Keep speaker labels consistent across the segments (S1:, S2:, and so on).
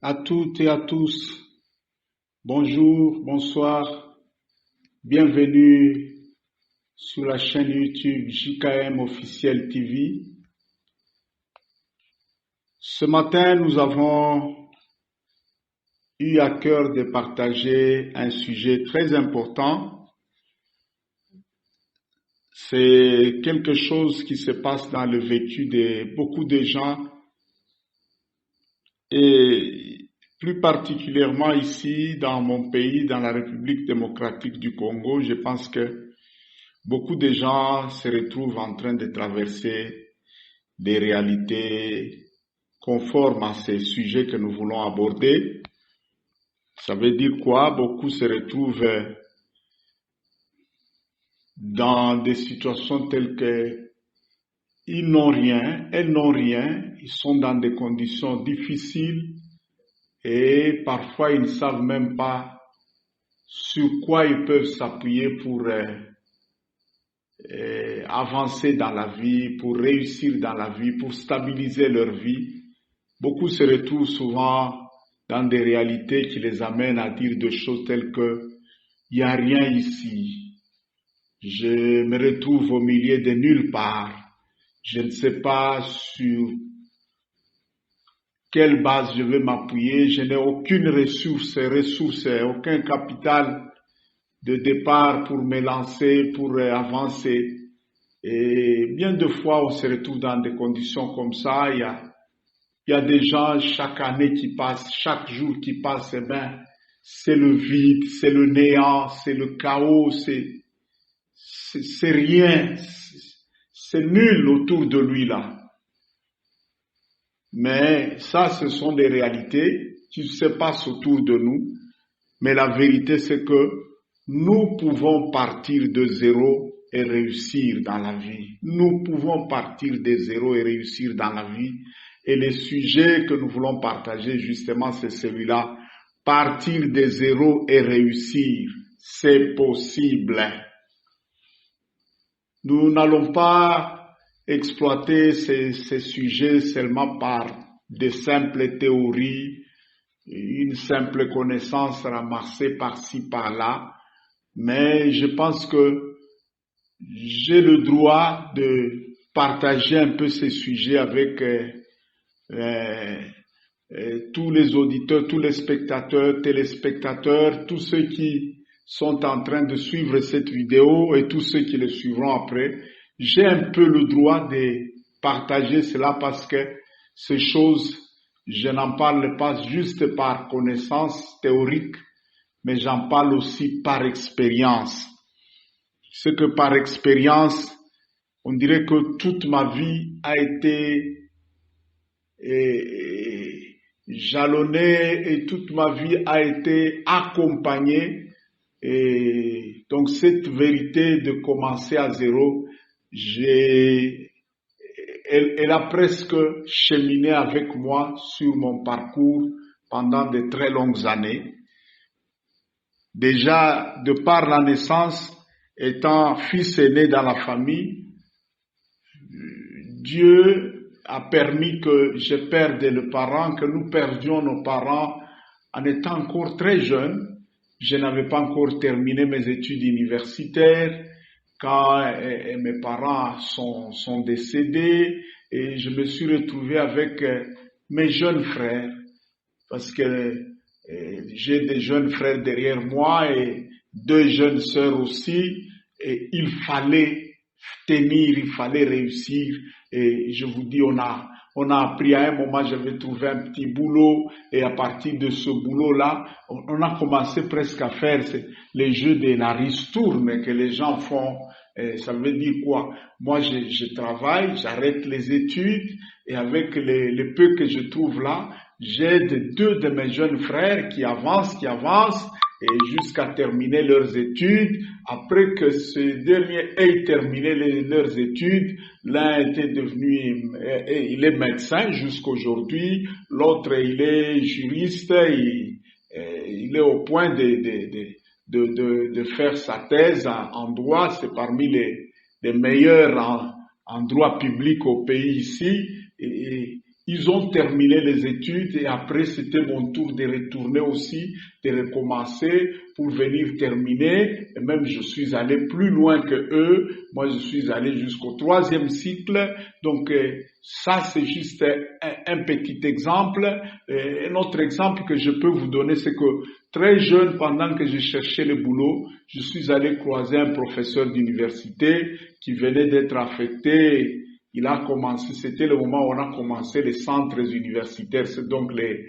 S1: À toutes et à tous, bonjour, bonsoir, bienvenue sur la chaîne YouTube JKM Officiel TV. Ce matin, nous avons eu à cœur de partager un sujet très important. C'est quelque chose qui se passe dans le vécu de beaucoup de gens et plus particulièrement ici dans mon pays, dans la République démocratique du Congo. Je pense que beaucoup de gens se retrouvent en train de traverser des réalités conformes à ces sujets que nous voulons aborder. Ça veut dire quoi? Beaucoup se retrouvent dans des situations telles que ils n'ont rien, elles n'ont rien, ils sont dans des conditions difficiles et parfois ils ne savent même pas sur quoi ils peuvent s'appuyer pour avancer dans la vie, pour réussir dans la vie, pour stabiliser leur vie. Beaucoup se retrouvent souvent dans des réalités qui les amènent à dire des choses telles que il n'y a rien ici, je me retrouve au milieu de nulle part, je ne sais pas sur quelle base je vais m'appuyer, je n'ai aucune ressource, aucun capital de départ pour me lancer, pour avancer. Et bien de fois, on se retrouve dans des conditions comme ça. Il y a des gens, chaque année qui passe, chaque jour qui passe, eh ben, c'est le vide, c'est le néant, c'est le chaos, c'est rien, c'est nul autour de lui là. Mais ça, ce sont des réalités qui se passent autour de nous. Mais la vérité, c'est que nous pouvons partir de zéro et réussir dans la vie. Nous pouvons partir de zéro et réussir dans la vie. Et le sujet que nous voulons partager, justement, c'est celui-là. Partir de zéro et réussir, c'est possible. Nous n'allons pas exploiter ces sujets seulement par de simples théories, une simple connaissance ramassée par-ci, par-là, mais je pense que j'ai le droit de partager un peu ces sujets avec tous les auditeurs, tous les spectateurs, téléspectateurs, tous ceux qui sont en train de suivre cette vidéo et tous ceux qui le suivront après. J'ai un peu le droit de partager cela parce que ces choses, je n'en parle pas juste par connaissance théorique, mais j'en parle aussi par expérience. C'est que par expérience, on dirait que toute ma vie a été jalonnée et toute ma vie a été accompagnée. Et donc cette vérité de commencer à zéro, elle a presque cheminé avec moi sur mon parcours pendant de très longues années. Déjà, de par la naissance, étant fils aîné dans la famille, Dieu a permis que je perde le parent, que nous perdions nos parents en étant encore très jeunes. Je n'avais pas encore terminé mes études universitaires quand mes parents sont décédés et je me suis retrouvé avec mes jeunes frères parce que j'ai des jeunes frères derrière moi et deux jeunes sœurs aussi et il fallait tenir, il fallait réussir et je vous dis on a appris à un moment, j'avais trouvé un petit boulot et à partir de ce boulot-là, on a commencé presque à faire les jeux de la ristourne que les gens font. Et ça veut dire quoi? Moi, je travaille, j'arrête les études et avec le peu que je trouve là, j'aide deux de mes jeunes frères qui avancent et jusqu'à terminer leurs études. Après que ces derniers aient terminé leurs études, l'un était devenu, il est médecin jusqu'aujourd'hui, l'autre il est juriste, il est au point de faire sa thèse en droit, c'est parmi les meilleurs en droit public au pays ici, Ils ont terminé les études et après c'était mon tour de retourner aussi, de recommencer pour venir terminer. Et même je suis allé plus loin que eux. Moi je suis allé jusqu'au 3e cycle. Donc ça c'est juste un petit exemple. Un autre exemple que je peux vous donner, c'est que très jeune, pendant que je cherchais le boulot, je suis allé croiser un professeur d'université qui venait d'être affecté. Il a commencé, c'était le moment où on a commencé les centres universitaires, c'est donc les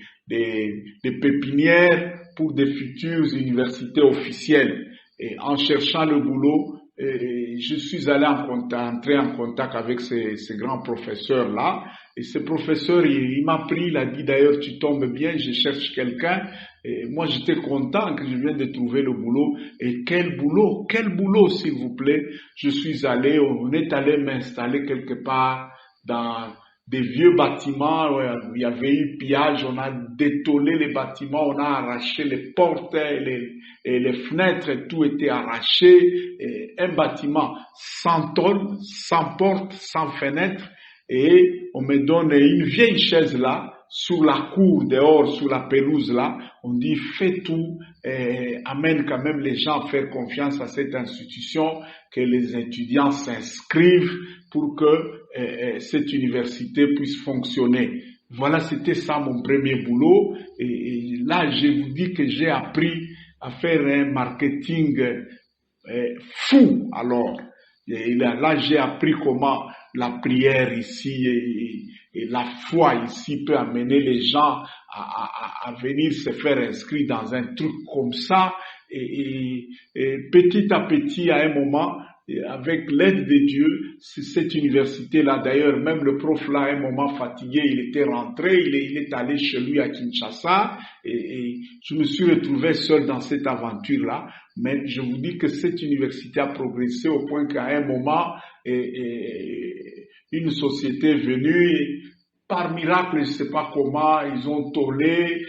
S1: pépinières pour des futures universités officielles. Et en cherchant le boulot, je suis allé entrer en contact avec ces grands professeurs-là. Et ce professeur, il m'a pris, il a dit d'ailleurs, tu tombes bien, je cherche quelqu'un. Et moi, j'étais content que je vienne de trouver le boulot. Et quel boulot, s'il vous plaît. On est allé m'installer quelque part dans des vieux bâtiments où il y avait eu pillage. On a détolé les bâtiments, on a arraché les portes et les fenêtres, et tout était arraché. Et un bâtiment sans tôle, sans porte, sans fenêtre. Et on me donne une vieille chaise là, sur la cour dehors, sur la pelouse là, on dit fais tout, amène quand même les gens à faire confiance à cette institution, que les étudiants s'inscrivent pour que cette université puisse fonctionner. Voilà, c'était ça mon premier boulot. Et là, je vous dis que j'ai appris à faire un marketing fou alors. Et là, j'ai appris comment la prière ici et la foi ici peut amener les gens à venir se faire inscrire dans un truc comme ça. Et petit à petit, à un moment, avec l'aide de Dieu, cette université-là, d'ailleurs, même le prof là, à un moment fatigué, il était rentré, il est allé chez lui à Kinshasa, et je me suis retrouvé seul dans cette aventure-là. Mais je vous dis que cette université a progressé au point qu'à un moment, une société est venue, et par miracle, je ne sais pas comment, ils ont tollé,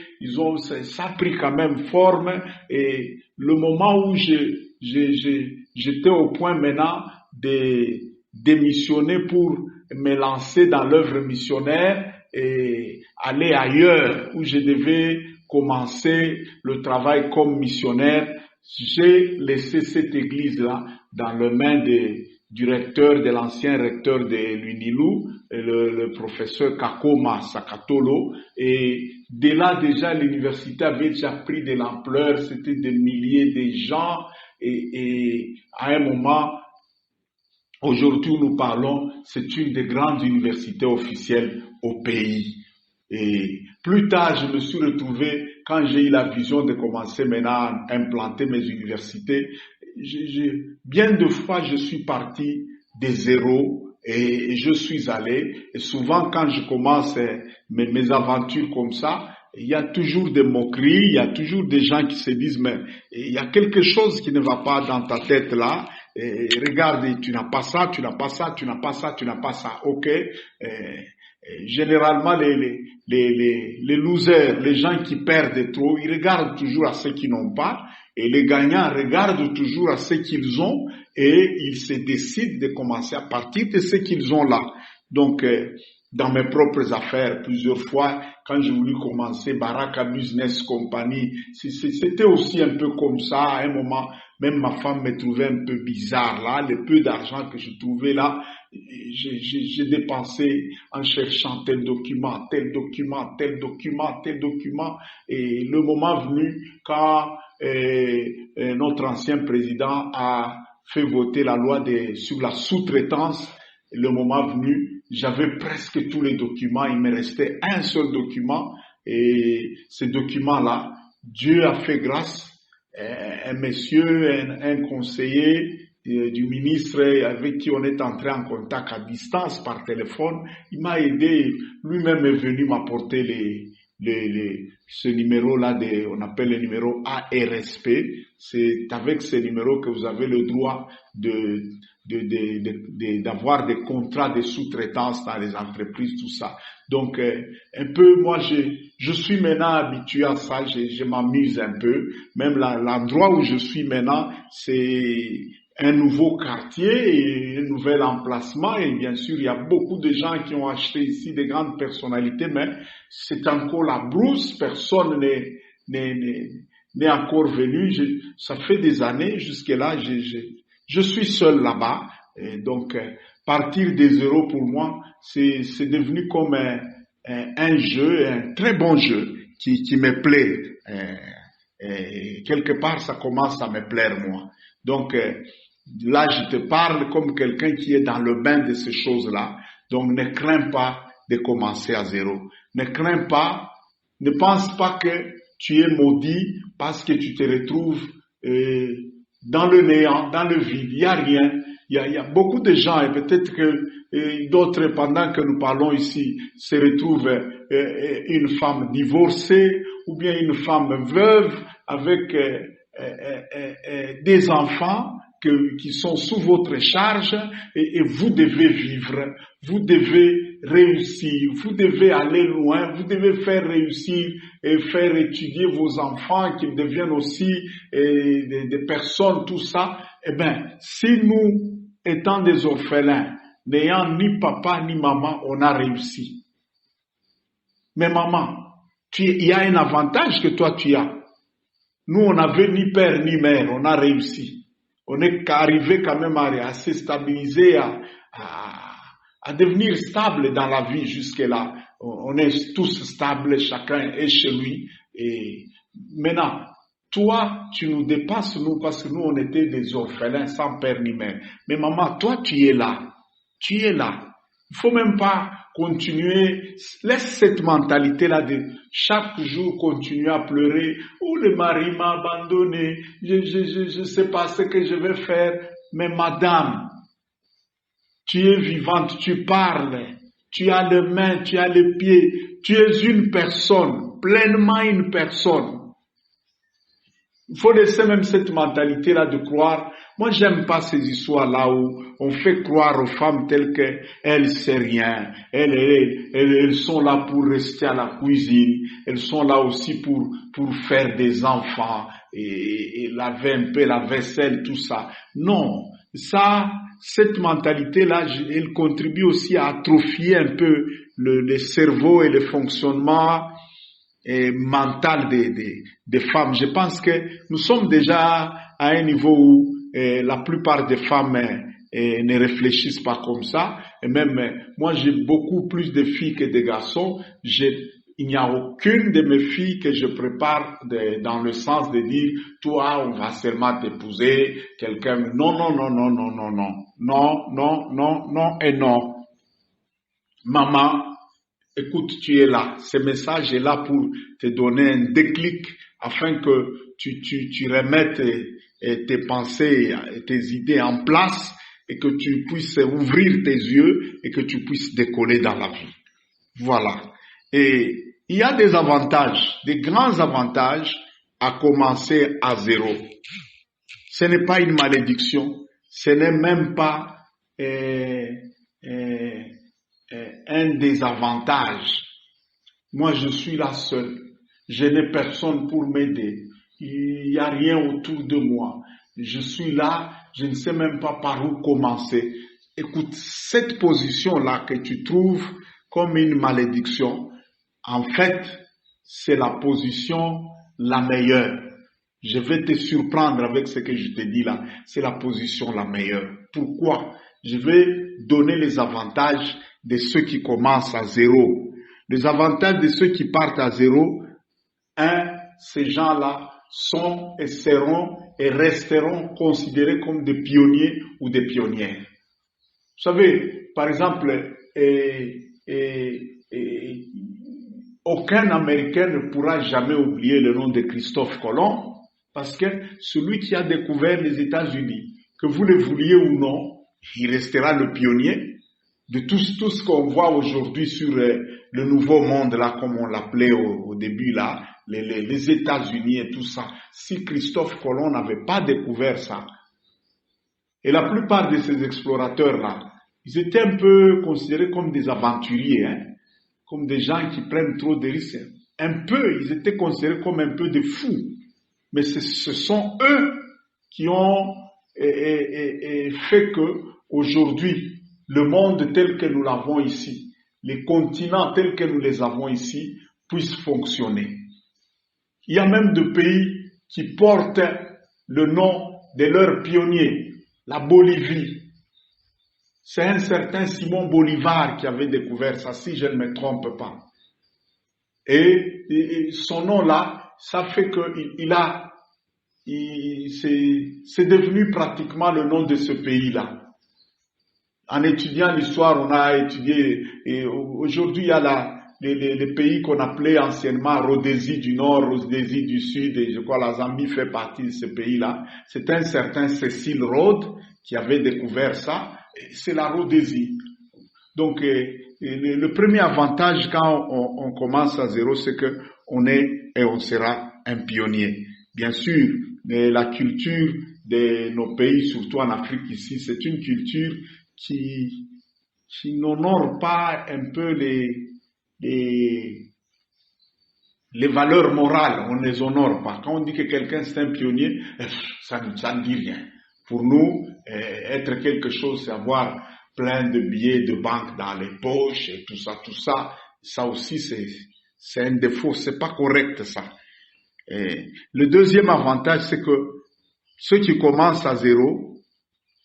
S1: ça a pris quand même forme, et le moment où j'étais au point maintenant de démissionner pour me lancer dans l'œuvre missionnaire et aller ailleurs où je devais commencer le travail comme missionnaire, j'ai laissé cette église-là dans les mains du recteur, de l'ancien recteur de l'UNILU, le professeur Kakoma Sakatolo. Et de là déjà, l'université avait déjà pris de l'ampleur, c'était des milliers de gens. Et à un moment, aujourd'hui où nous parlons, c'est une des grandes universités officielles au pays. Et plus tard, je me suis retrouvé, quand j'ai eu la vision de commencer maintenant à implanter mes universités, bien de fois, je suis parti de zéro et je suis allé. Et souvent, quand je commence mes aventures comme ça, il y a toujours des moqueries, il y a toujours des gens qui se disent, mais il y a quelque chose qui ne va pas dans ta tête là. Et regarde, tu n'as pas ça, tu n'as pas ça, tu n'as pas ça, tu n'as pas ça. Ok. Généralement, les losers, les gens qui perdent trop, ils regardent toujours à ceux qui n'ont pas, et les gagnants regardent toujours à ceux qu'ils ont, et ils se décident de commencer à partir de ce qu'ils ont là. Donc, dans mes propres affaires, plusieurs fois, quand j'ai voulu commencer Baraka Business Company, c'était aussi un peu comme ça. À un moment, même ma femme me trouvait un peu bizarre là. Le peu d'argent que je trouvais là, j'ai dépensé en cherchant tel document, tel document, tel document, tel document. Et le moment venu, quand notre ancien président a fait voter la loi sur la sous-traitance, le moment venu, j'avais presque tous les documents, il me restait un seul document, et ce document-là, Dieu a fait grâce, un monsieur, un conseiller du ministre avec qui on est entré en contact à distance par téléphone, il m'a aidé, lui-même est venu m'apporter ce numéro-là, on appelle le numéro ARSP, c'est avec ce numéro que vous avez le droit d'avoir des contrats de sous-traitance dans les entreprises, tout ça. Donc, un peu, moi, je suis maintenant habitué à ça, je m'amuse un peu. Même l'endroit où je suis maintenant, c'est un nouveau quartier et un nouvel emplacement. Et bien sûr, il y a beaucoup de gens qui ont acheté ici des grandes personnalités, mais c'est encore la brousse. Personne n'est encore venu. Ça fait des années jusque-là. Je suis seul là-bas. Et donc, partir des zéros pour moi, c'est devenu comme un jeu, un très bon jeu qui me plaît. Et quelque part, ça commence à me plaire, moi. Donc, là, je te parle comme quelqu'un qui est dans le bain de ces choses-là. Donc, ne crains pas de commencer à zéro. Ne crains pas, ne pense pas que tu es maudit parce que tu te retrouves dans le néant, dans le vide. Il n'y a rien. Il y a beaucoup de gens, et peut-être que d'autres, pendant que nous parlons ici, se retrouvent une femme divorcée ou bien une femme veuve avec des enfants qui sont sous votre charge et vous devez vivre, vous devez réussir, vous devez aller loin, vous devez faire réussir et faire étudier vos enfants, qu'ils deviennent aussi des personnes, tout ça. Eh bien, si nous, étant des orphelins, n'ayant ni papa ni maman, on a réussi. Mais maman, il y a un avantage que toi tu as. Nous, on n'avait ni père ni mère, on a réussi. On est arrivé quand même à se stabiliser, à devenir stable dans la vie jusque-là. On est tous stables, chacun est chez lui. Et maintenant, toi, tu nous dépasses, nous, parce que nous, on était des orphelins sans père ni mère. Mais maman, toi, tu es là. Tu es là. Il faut même pas continuer. Laisse cette mentalité-là de chaque jour continuer à pleurer. Oh, le mari m'a abandonné. Je sais pas ce que je vais faire. Mais madame, tu es vivante, tu parles. Tu as les mains, tu as les pieds. Tu es une personne, pleinement une personne. Il faut laisser même cette mentalité-là de croire. Moi, j'aime pas ces histoires-là où on fait croire aux femmes telles qu'elles ne savent rien. Elles sont là pour rester à la cuisine. Elles sont là aussi pour faire des enfants et laver un peu la vaisselle, tout ça. Non. Cette mentalité-là, elle contribue aussi à atrophier un peu le cerveau et le fonctionnement mental des femmes. Je pense que nous sommes déjà à un niveau où la plupart des femmes ne réfléchissent pas comme ça. Et même moi, j'ai beaucoup plus de filles que de garçons. Il n'y a aucune de mes filles que je prépare dans le sens de dire, toi, on va seulement t'épouser, quelqu'un. Non, non, non, non, non, non, non, non, non, non, non et non. Maman, écoute, tu es là. Ce message est là pour te donner un déclic afin que tu remettes tes pensées et tes idées en place et que tu puisses ouvrir tes yeux et que tu puisses décoller dans la vie. Voilà. Et il y a des avantages, des grands avantages à commencer à zéro. Ce n'est pas une malédiction, ce n'est même pas un désavantage. Moi, je suis là seul. Je n'ai personne pour m'aider. Il n'y a rien autour de moi. Je suis là, je ne sais même pas par où commencer. Écoute, cette position-là que tu trouves comme une malédiction, en fait, c'est la position la meilleure. Je vais te surprendre avec ce que je te dis là. C'est la position la meilleure. Pourquoi? Je vais donner les avantages de ceux qui commencent à zéro. Les avantages de ceux qui partent à zéro, ces gens-là sont et seront et resteront considérés comme des pionniers ou des pionnières. Vous savez, par exemple, aucun Américain ne pourra jamais oublier le nom de Christophe Colomb parce que celui qui a découvert les États-Unis, que vous le vouliez ou non, il restera le pionnier de tout ce qu'on voit aujourd'hui sur le nouveau monde, là, comme on l'appelait au début, là, les États-Unis et tout ça. Si Christophe Colomb n'avait pas découvert ça, et la plupart de ces explorateurs-là, ils étaient un peu considérés comme des aventuriers, hein, comme des gens qui prennent trop de risques. Un peu, ils étaient considérés comme un peu des fous. Mais ce sont eux qui ont et fait que aujourd'hui, le monde tel que nous l'avons ici, les continents tels que nous les avons ici, puissent fonctionner. Il y a même des pays qui portent le nom de leurs pionniers, la Bolivie. C'est un certain Simon Bolivar qui avait découvert ça, si je ne me trompe pas. Et son nom-là, ça fait c'est devenu pratiquement le nom de ce pays-là. En étudiant l'histoire, on a étudié, et aujourd'hui il y a les pays qu'on appelait anciennement Rhodésie du Nord, Rhodésie du Sud, et je crois la Zambie fait partie de ce pays-là. C'est un certain Cecil Rhodes qui avait découvert ça, c'est la Rhodésie. Donc, le premier avantage quand on commence à zéro, c'est que on est et on sera un pionnier. Bien sûr, la culture de nos pays, surtout en Afrique ici, c'est une culture qui n'honore pas un peu les valeurs morales, on ne les honore pas. Quand on dit que quelqu'un c'est un pionnier, ça ne dit rien. Pour nous, être quelque chose, c'est avoir plein de billets de banque dans les poches et tout ça. Ça aussi, c'est un défaut, c'est pas correct ça. Le deuxième avantage, c'est que ceux qui commencent à zéro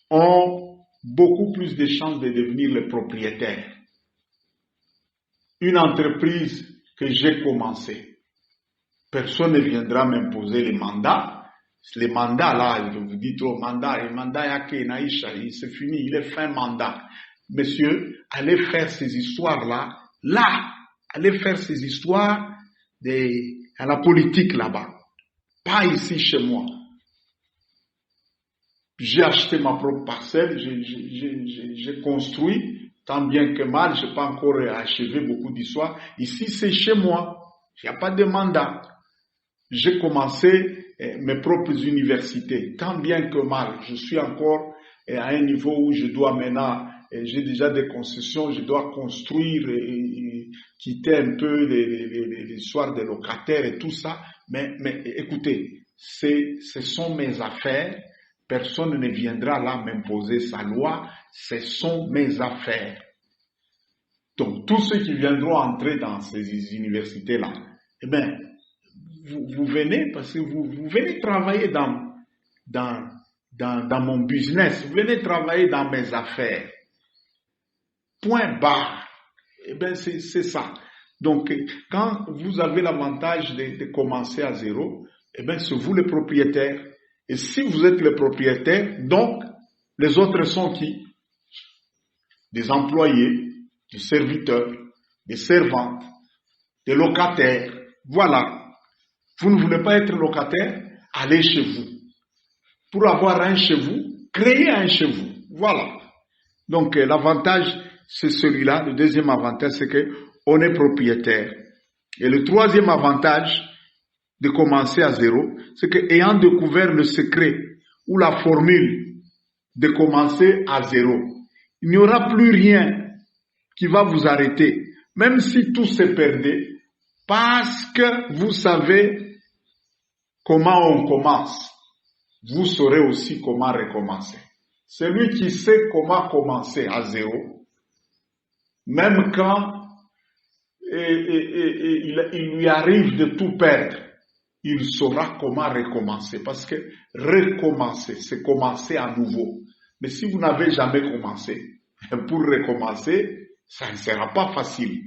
S1: ont beaucoup plus de chances de devenir les propriétaires. Une entreprise que j'ai commencée, personne ne viendra m'imposer les mandats. Les mandats là, vous dites les mandats c'est fini, il est fin mandat. Monsieur, allez faire ces histoires là, allez faire ces histoires à la politique là-bas, pas ici chez moi. J'ai acheté ma propre parcelle, j'ai construit, tant bien que mal, je n'ai pas encore achevé beaucoup d'histoires. Ici, c'est chez moi, il n'y a pas de mandat. J'ai commencé mes propres universités, tant bien que mal. Je suis encore à un niveau où je dois maintenant, j'ai déjà des concessions, je dois construire et quitter un peu l'histoire des locataires et tout ça. Mais écoutez, ce sont mes affaires. Personne ne viendra là m'imposer sa loi. Ce sont mes affaires. Donc, tous ceux qui viendront entrer dans ces universités-là, eh bien, vous venez parce que vous venez travailler dans mon business, vous venez travailler dans mes affaires. Point barre. Eh bien, c'est ça. Donc, quand vous avez l'avantage de commencer à zéro, eh bien, c'est vous le propriétaire. Et si vous êtes le propriétaire, donc, les autres sont qui? Des employés, des serviteurs, des servantes, des locataires. Voilà. Vous ne voulez pas être locataire? Allez chez vous. Pour avoir un chez vous, créez un chez vous. Voilà. Donc, l'avantage, c'est celui-là. Le deuxième avantage, c'est que on est propriétaire. Et le troisième avantage de commencer à zéro, c'est que ayant découvert le secret ou la formule de commencer à zéro, il n'y aura plus rien qui va vous arrêter, même si tout se perdait, parce que vous savez comment on commence. Vous saurez aussi comment recommencer. Celui qui sait comment commencer à zéro, même quand il lui arrive de tout perdre, il saura comment recommencer. Parce que recommencer, c'est commencer à nouveau. Mais si vous n'avez jamais commencé, pour recommencer, ça ne sera pas facile.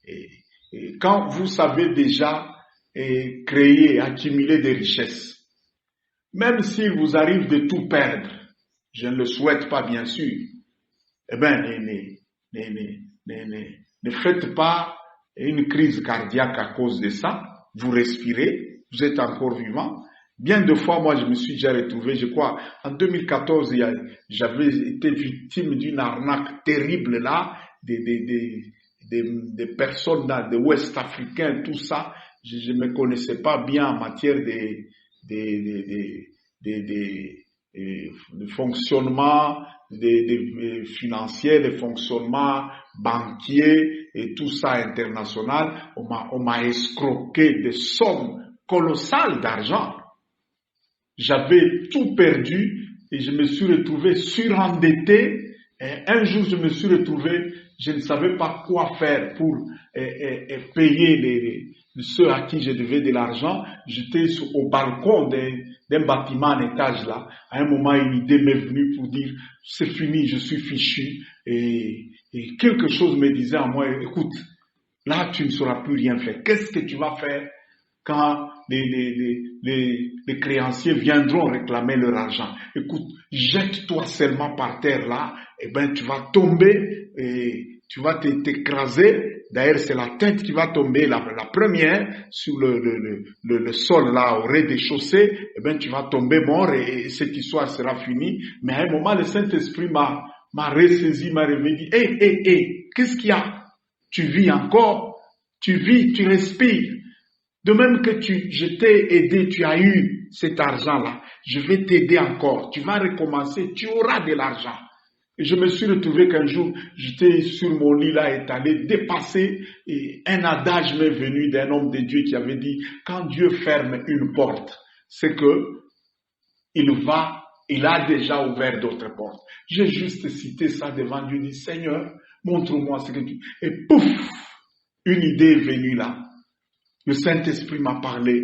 S1: Et quand vous savez déjà créer, accumuler des richesses, même s'il vous arrive de tout perdre, je ne le souhaite pas bien sûr, eh bien, ne faites pas une crise cardiaque à cause de ça. Vous respirez, vous êtes encore vivant. Bien de fois, moi, je me suis déjà retrouvé, je crois, en 2014, j'avais été victime d'une arnaque terrible là, des personnes là, des Ouest africains, tout ça. Je ne me connaissais pas bien en matière de fonctionnement financier, de fonctionnement banquier et tout ça international. On m'a escroqué des sommes colossales d'argent. J'avais tout perdu et je me suis retrouvé surendetté. Et un jour, je me suis retrouvé, je ne savais pas quoi faire pour payer ceux à qui je devais de l'argent. J'étais au balcon d'un bâtiment en étage là. À un moment, une idée m'est venue pour dire, c'est fini, je suis fichu. Et quelque chose me disait à moi, écoute, là, tu ne sauras plus rien faire. Qu'est-ce que tu vas faire quand les créanciers viendront réclamer leur argent? Écoute, jette-toi seulement par terre là, et ben tu vas tomber et tu vas t'écraser. D'ailleurs, c'est la tête qui va tomber la première sur le sol là, au rez-de-chaussée. Et ben tu vas tomber mort et cette histoire sera finie. Mais à un moment, le Saint-Esprit m'a ressaisi, m'a réveillé, dit, hé, qu'est-ce qu'il y a? Tu vis encore, tu vis, tu respires. De même que je t'ai aidé, tu as eu cet argent-là. Je vais t'aider encore. Tu vas recommencer, tu auras de l'argent. Et je me suis retrouvé qu'un jour, j'étais sur mon lit là, étalé, dépassé, et un adage m'est venu d'un homme de Dieu qui avait dit, quand Dieu ferme une porte, c'est que il a déjà ouvert d'autres portes. J'ai juste cité ça devant Dieu, dit, Seigneur, montre-moi ce que tu... Et pouf, une idée est venue là. Le Saint-Esprit m'a parlé.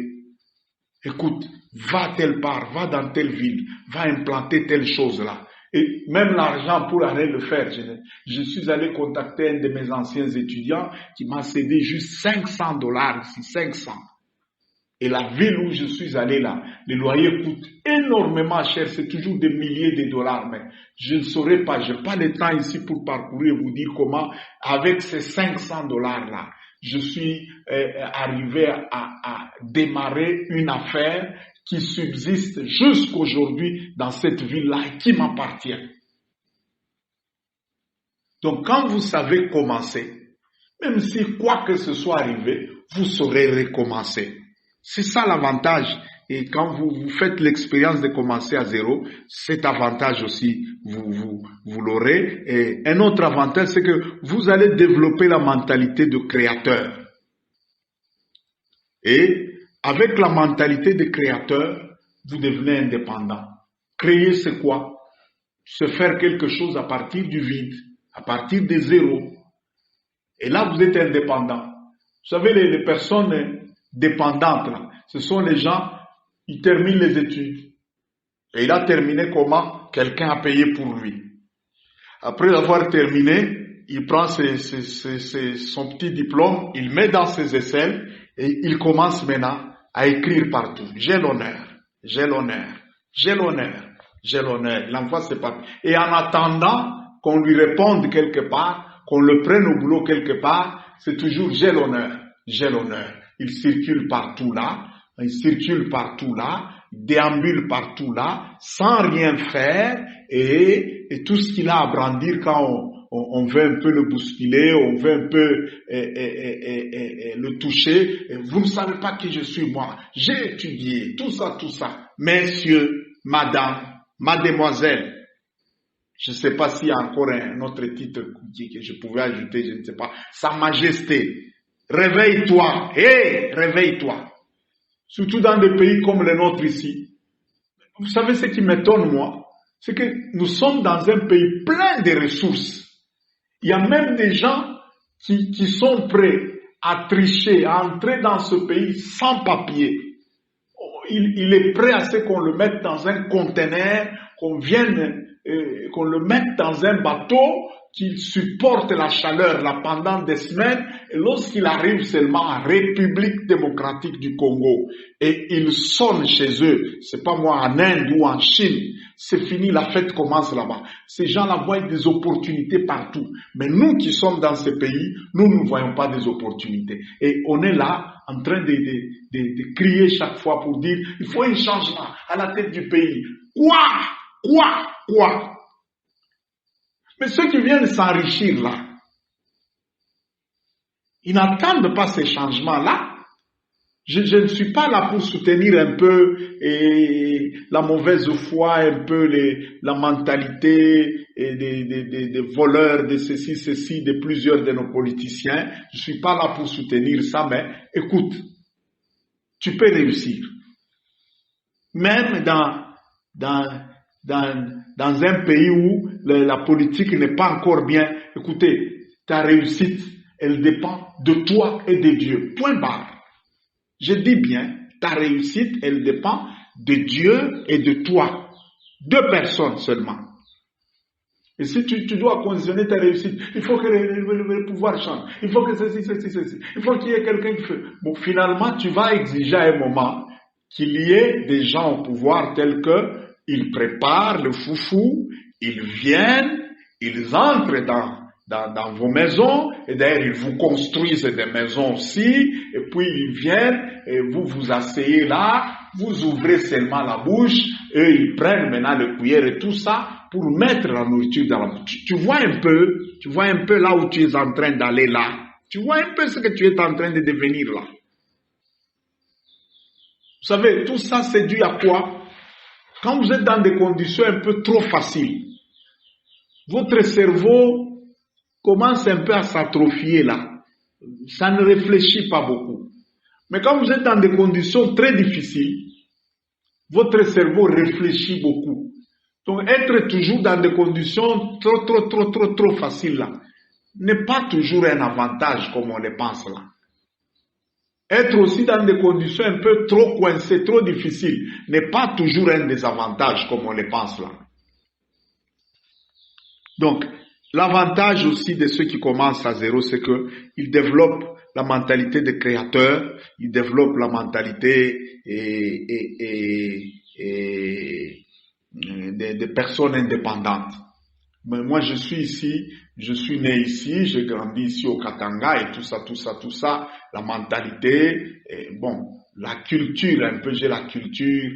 S1: Écoute, va telle part, va dans telle ville, va implanter telle chose là. Et même l'argent pour aller le faire. Je suis allé contacter un de mes anciens étudiants qui m'a cédé juste $500 ici, 500. Et la ville où je suis allé là, le loyer coûte énormément cher, c'est toujours des milliers de dollars, mais je ne saurais pas, je n'ai pas le temps ici pour parcourir et vous dire comment, avec ces $500 là, je suis arrivé à démarrer une affaire qui subsiste jusqu'aujourd'hui dans cette ville-là et qui m'appartient. Donc quand vous savez commencer, même si quoi que ce soit arrivé, vous saurez recommencer. C'est ça l'avantage. Et quand vous faites l'expérience de commencer à zéro, cet avantage aussi, vous l'aurez. Et un autre avantage, c'est que vous allez développer la mentalité de créateur. Et avec la mentalité de créateur, vous devenez indépendant. Créer, c'est quoi? Se faire quelque chose à partir du vide, à partir de zéro. Et là, vous êtes indépendant. Vous savez, les personnes dépendantes, là, ce sont les gens, ils terminent les études. Et il a terminé comment? Quelqu'un a payé pour lui. Après avoir terminé, il prend son petit diplôme, il met dans ses aisselles et il commence maintenant à écrire partout. J'ai l'honneur, j'ai l'honneur, j'ai l'honneur, j'ai l'honneur. Il envoie ses papiers. Et en attendant qu'on lui réponde quelque part, qu'on le prenne au boulot quelque part, c'est toujours j'ai l'honneur, j'ai l'honneur. Il circule partout là, déambule partout là, sans rien faire, et tout ce qu'il a à brandir quand on veut un peu le bousculer, on veut un peu le toucher. Vous ne savez pas qui je suis moi. J'ai étudié tout ça. Messieurs, madame, mademoiselle. Je ne sais pas s'il y a encore un autre titre que je pouvais ajouter, je ne sais pas. Sa Majesté, réveille-toi, réveille-toi. Surtout dans des pays comme le nôtre ici. Vous savez ce qui m'étonne moi, c'est que nous sommes dans un pays plein de ressources. Il y a même des gens qui sont prêts à tricher, à entrer dans ce pays sans papier. Il est prêt à ce qu'on le mette dans un conteneur, qu'on le mette dans un bateau, qu'il supporte la chaleur là pendant des semaines, et lorsqu'il arrive seulement en République démocratique du Congo, et il sonne chez eux, c'est pas moi en Inde ou en Chine, c'est fini, la fête commence là-bas. Ces gens-là voient des opportunités partout. Mais nous qui sommes dans ces pays, nous ne voyons pas des opportunités. Et on est là, en train de crier chaque fois pour dire, il faut un changement à la tête du pays. Quoi? Mais ceux qui viennent s'enrichir là, ils n'attendent pas ces changements-là. Je ne suis pas là pour soutenir un peu la mauvaise foi, un peu la mentalité des voleurs, de ceci, de plusieurs de nos politiciens. Je suis pas là pour soutenir ça, mais écoute, tu peux réussir. Même dans un pays où la politique n'est pas encore bien, écoutez, ta réussite, elle dépend de toi et de Dieu. Point barre. Je dis bien, ta réussite, elle dépend de Dieu et de toi. 2 personnes seulement. Et si tu dois conditionner ta réussite, il faut que le pouvoir change. Il faut que ceci. Il faut qu'il y ait quelqu'un qui fait. Bon, finalement, tu vas exiger à un moment qu'il y ait des gens au pouvoir tels que ils préparent le foufou, ils viennent, ils entrent dans vos maisons, et d'ailleurs ils vous construisent des maisons aussi, et puis ils viennent, et vous vous asseyez là, vous ouvrez seulement la bouche, eux ils prennent maintenant le cuillère et tout ça, pour mettre la nourriture dans la bouche. Tu vois un peu là où tu es en train d'aller là, tu vois un peu ce que tu es en train de devenir là. Vous savez, tout ça c'est dû à quoi? Quand vous êtes dans des conditions un peu trop faciles, votre cerveau commence un peu à s'atrophier là. Ça ne réfléchit pas beaucoup. Mais quand vous êtes dans des conditions très difficiles, votre cerveau réfléchit beaucoup. Donc être toujours dans des conditions trop faciles là, n'est pas toujours un avantage comme on le pense là. Être aussi dans des conditions un peu trop coincées, trop difficiles, n'est pas toujours un désavantage comme on le pense là. Donc, l'avantage aussi de ceux qui commencent à zéro, c'est qu'ils développent la mentalité de créateur, ils développent la mentalité de personnes indépendantes. Mais moi, je suis ici, je suis né ici, j'ai grandi ici au Katanga et tout ça, la mentalité, la culture, un peu j'ai la culture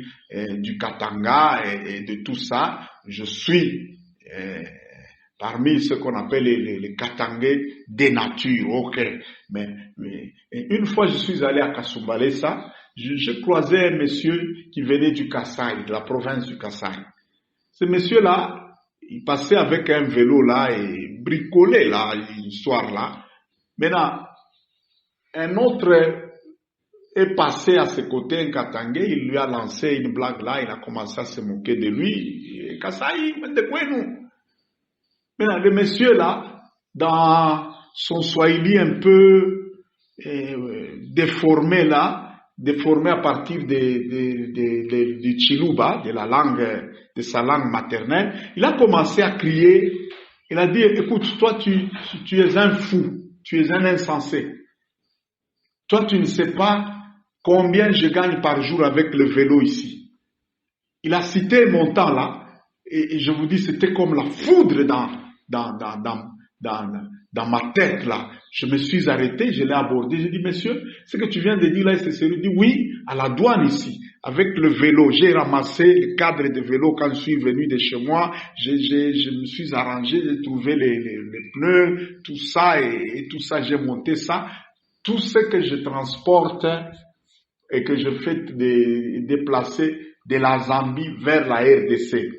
S1: du Katanga et de tout ça. Je suis parmi ce qu'on appelle les Katangais des natures, ok. Mais une fois je suis allé à Kasumbalesa, je croisais un monsieur qui venait du Kasaï, de la province du Kasaï. Ce monsieur-là, il passait avec un vélo là et bricolait là, une histoire là. Maintenant, un autre est passé à ses côtés, un Katangais, il lui a lancé une blague là, il a commencé à se moquer de lui. Kasaï, de quoi nous? Maintenant, le monsieur là, dans son swahili un peu déformé là, déformé à partir du Chiluba, de sa langue maternelle, il a commencé à crier, il a dit, écoute, toi tu es un fou, tu es un insensé. Toi tu ne sais pas combien je gagne par jour avec le vélo ici. Il a cité mon temps là, et je vous dis, c'était comme la foudre dans ma tête là. Je me suis arrêté, je l'ai abordé, j'ai dit, monsieur, ce que tu viens de dire là, c'est sérieux? Il dit, oui, à la douane ici, avec le vélo, j'ai ramassé le cadre de vélo quand je suis venu de chez moi, je me suis arrangé, j'ai trouvé les pneus, tout ça, et tout ça, j'ai monté ça. Tout ce que je transporte et que je fais déplacer de la Zambie vers la RDC,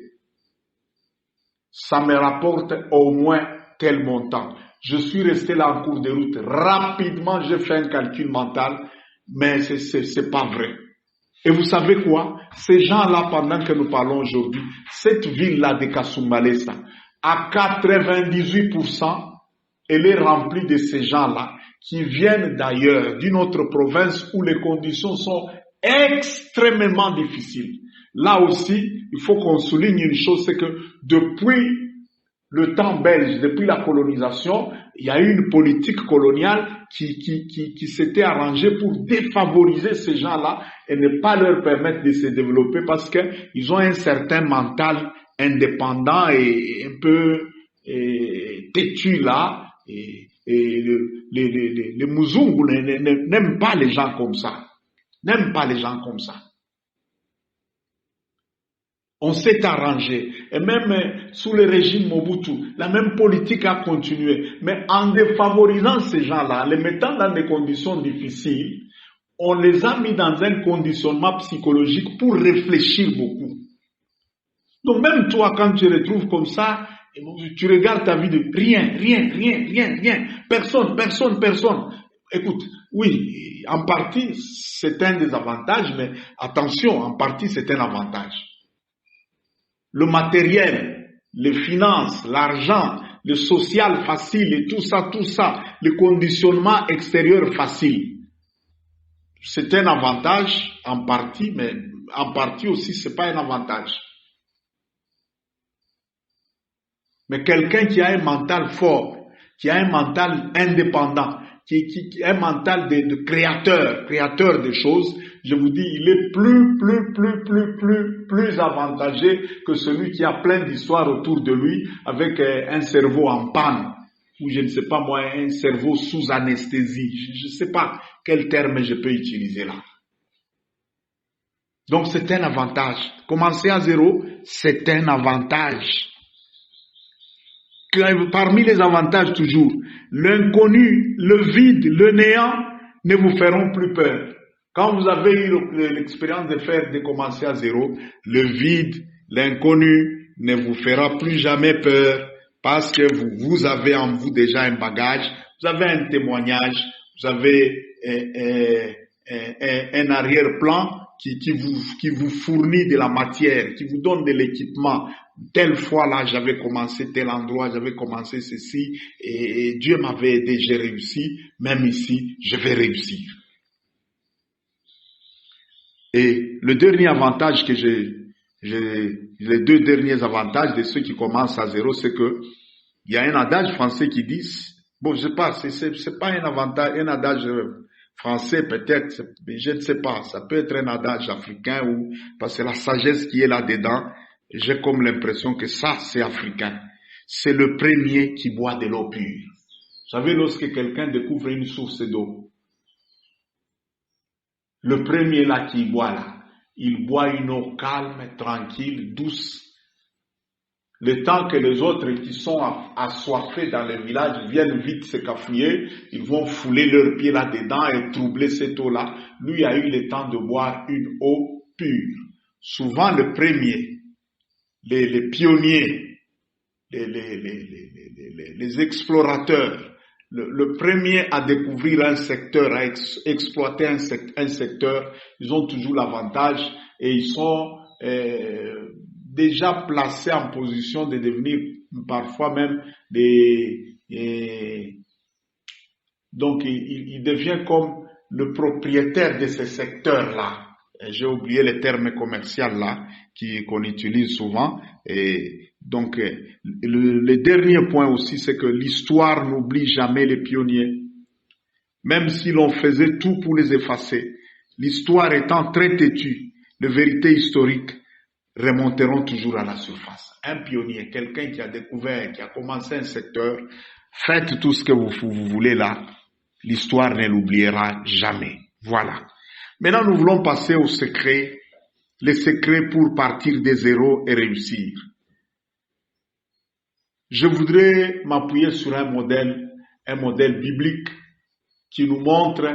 S1: ça me rapporte au moins tel montant. Je suis resté là en cours de route. Rapidement, j'ai fait un calcul mental, mais c'est pas vrai. Et vous savez quoi? Ces gens-là, pendant que nous parlons aujourd'hui, cette ville-là de Kasumbalesa, à 98%, elle est remplie de ces gens-là qui viennent d'ailleurs, d'une autre province où les conditions sont extrêmement difficiles. Là aussi, il faut qu'on souligne une chose, c'est que depuis le temps belge, depuis la colonisation, il y a eu une politique coloniale qui s'était arrangée pour défavoriser ces gens-là et ne pas leur permettre de se développer parce qu'ils ont un certain mental indépendant et un peu têtu là. Et les Muzungu n'aiment pas les gens comme ça. N'aiment pas les gens comme ça. On s'est arrangé. Et même sous le régime Mobutu, la même politique a continué. Mais en défavorisant ces gens-là, en les mettant dans des conditions difficiles, on les a mis dans un conditionnement psychologique pour réfléchir beaucoup. Donc même toi, quand tu te retrouves comme ça, tu regardes ta vie de rien. Personne. Écoute, Oui, en partie, c'est un désavantage, mais attention, en partie, c'est un avantage. Le matériel, les finances, l'argent, le social facile et tout ça, le conditionnement extérieur facile. C'est un avantage en partie, mais en partie aussi, c'est pas un avantage. Mais quelqu'un qui a un mental fort, qui a un mental indépendant, qui a un mental de créateur de choses, je vous dis, il est plus avantagé que celui qui a plein d'histoires autour de lui avec un cerveau en panne, ou je ne sais pas moi, un cerveau sous anesthésie. Je ne sais pas quel terme je peux utiliser là. Donc c'est un avantage. Commencer à zéro, c'est un avantage. Parmi les avantages toujours, l'inconnu, le vide, le néant ne vous feront plus peur. Quand vous avez eu l'expérience de commencer à zéro, le vide, l'inconnu ne vous fera plus jamais peur parce que vous avez en vous déjà un bagage, vous avez un témoignage, vous avez un arrière-plan qui vous fournit de la matière, qui vous donne de l'équipement. Telle fois là, j'avais commencé tel endroit, j'avais commencé ceci, et Dieu m'avait aidé, j'ai réussi, même ici, je vais réussir. Et le dernier avantage que les deux derniers avantages de ceux qui commencent à zéro, c'est que il y a un adage français qui dit, bon, je sais pas, c'est pas un avantage, un adage français peut-être, je ne sais pas, ça peut être un adage africain ou parce que la sagesse qui est là-dedans, j'ai comme l'impression que ça, c'est africain. C'est le premier qui boit de l'eau pure. Vous savez, lorsque quelqu'un découvre une source d'eau, le premier là qui boit là, il boit une eau calme, tranquille, douce. Le temps que les autres qui sont assoiffés dans le village viennent vite se cafouiller, ils vont fouler leurs pieds là-dedans et troubler cette eau-là. Lui a eu le temps de boire une eau pure. Souvent le premier, les pionniers, les explorateurs, le premier à découvrir un secteur, à exploiter un secteur, ils ont toujours l'avantage et ils sont déjà placés en position de devenir parfois même donc il devient comme le propriétaire de ce secteur-là. J'ai oublié le terme commercial là qu'on utilise souvent. Et donc le dernier point aussi, c'est que l'histoire n'oublie jamais les pionniers, même si l'on faisait tout pour les effacer. L'histoire étant très têtue, les vérités historiques remonteront toujours à la surface. Un pionnier, quelqu'un qui a découvert, qui a commencé un secteur, faites tout ce que vous voulez là, l'histoire ne l'oubliera jamais. Voilà. Maintenant, nous voulons passer au secret, les secrets pour partir de zéro et réussir. Je voudrais m'appuyer sur un modèle biblique qui nous montre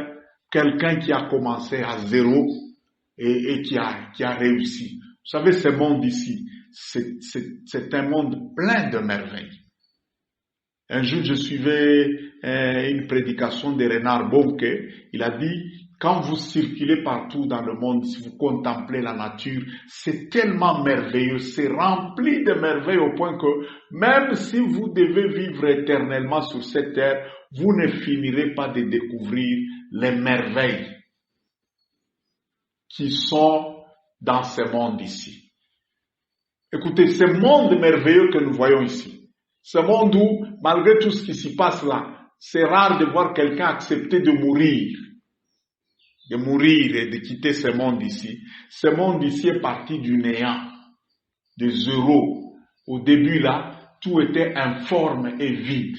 S1: quelqu'un qui a commencé à zéro et qui a réussi. Vous savez, ce monde ici, c'est un monde plein de merveilles. Un jour, je suivais une prédication de Renard Bonke. Il a dit, quand vous circulez partout dans le monde, si vous contemplez la nature, c'est tellement merveilleux, c'est rempli de merveilles au point que même si vous devez vivre éternellement sur cette terre, vous ne finirez pas de découvrir les merveilles qui sont dans ce monde ici. Écoutez, ce monde merveilleux que nous voyons ici, ce monde où, malgré tout ce qui s'y passe là, c'est rare de voir quelqu'un accepter de mourir et de quitter ce monde ici. Ce monde ici est parti du néant, de zéro. Au début là, tout était informe et vide.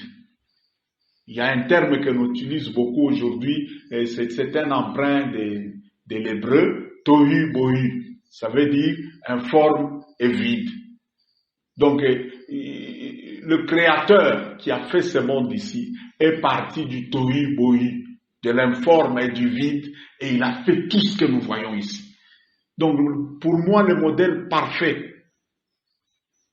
S1: Il y a un terme que l'on utilise beaucoup aujourd'hui, c'est un emprunt de l'hébreu, tohu bohu. Ça veut dire informe et vide. Donc, le créateur qui a fait ce monde ici est parti du tohu bohu, de l'informe et du vide, et il a fait tout ce que nous voyons ici. Donc, pour moi, le modèle parfait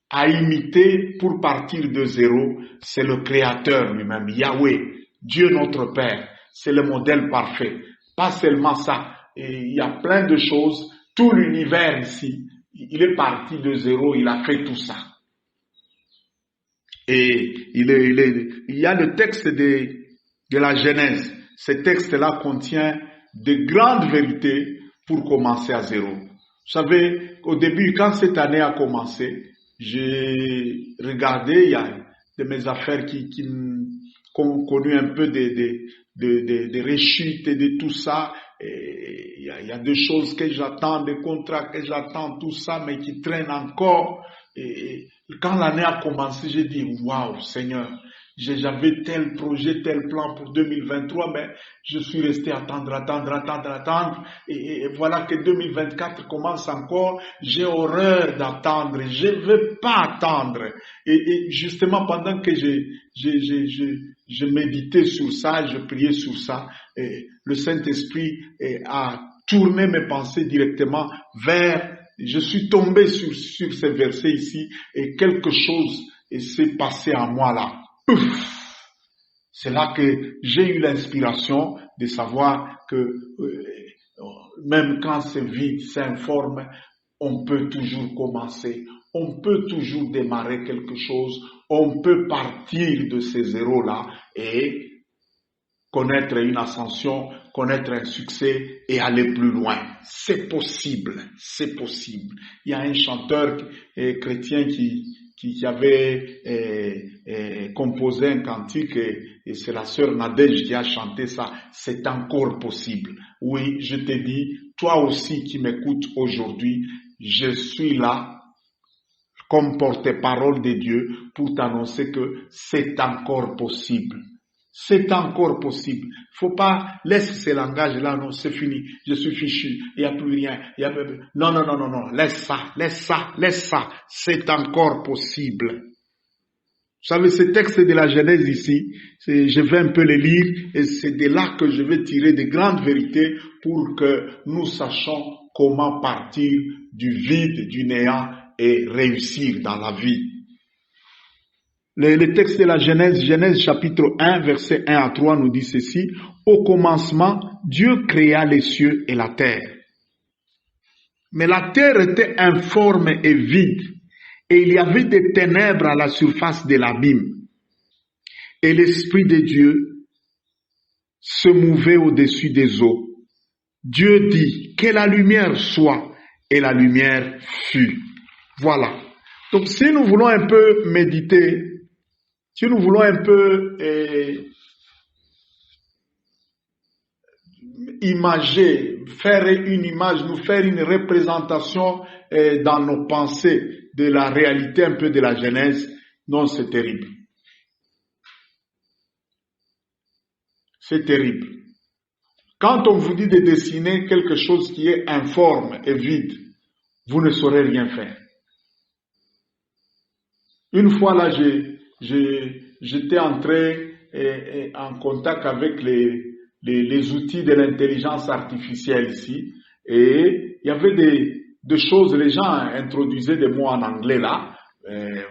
S1: à imiter pour partir de zéro, c'est le Créateur lui-même, Yahweh, Dieu notre Père. c'est le modèle parfait. Pas seulement ça. Et il y a plein de choses. Tout l'univers ici, il est parti de zéro, il a fait tout ça. Et il y a le texte de la Genèse. Ce texte-là contient de grandes vérités pour commencer à zéro. Vous savez, au début, quand cette année a commencé, j'ai regardé, il y a de mes affaires qui ont connu un peu de rechutes et de tout ça. Et il y a des choses que j'attends, des contrats que j'attends, tout ça, mais qui traînent encore. Et quand l'année a commencé, j'ai dit, waouh, Seigneur, j'avais tel projet, tel plan pour 2023, mais je suis resté attendre. Et voilà que 2024 commence encore. J'ai horreur d'attendre. Je ne veux pas attendre. Et justement, pendant que je méditais sur ça, je priais sur ça, et le Saint-Esprit a tourné mes pensées directement vers, je suis tombé sur ces versets ici, et quelque chose s'est passé en moi là. C'est là que j'ai eu l'inspiration de savoir que même quand c'est vide, c'est informe, on peut toujours commencer, on peut toujours démarrer quelque chose, on peut partir de ces zéros-là et connaître une ascension, connaître un succès et aller plus loin. C'est possible, c'est possible. Il y a un chanteur chrétien qui avait composé un cantique et c'est la sœur Nadège qui a chanté ça. C'est encore possible. Oui, je te dis, toi aussi qui m'écoutes aujourd'hui, je suis là comme porte-parole de Dieu pour t'annoncer que c'est encore possible. C'est encore possible. Faut pas laisser ces langages-là, non, c'est fini. Je suis fichu. Il n'y a plus rien. Non. Laisse ça. C'est encore possible. Vous savez, ce texte de la Genèse ici, je vais un peu le lire et c'est de là que je vais tirer de grandes vérités pour que nous sachions comment partir du vide, du néant et réussir dans la vie. Le texte de la Genèse chapitre 1, verset 1 à 3 nous dit ceci. Au commencement, Dieu créa les cieux et la terre. Mais la terre était informe et vide, et il y avait des ténèbres à la surface de l'abîme. Et l'Esprit de Dieu se mouvait au-dessus des eaux. Dieu dit, que la lumière soit, et la lumière fut. Voilà. Donc si nous voulons un peu méditer, si nous voulons un peu imager, faire une image, nous faire une représentation dans nos pensées de la réalité un peu de la Genèse, non, c'est terrible. C'est terrible. Quand on vous dit de dessiner quelque chose qui est informe et vide, vous ne saurez rien faire. Une fois là, j'étais entré en contact avec les outils de l'intelligence artificielle ici et il y avait des choses, les gens introduisaient des mots en anglais là,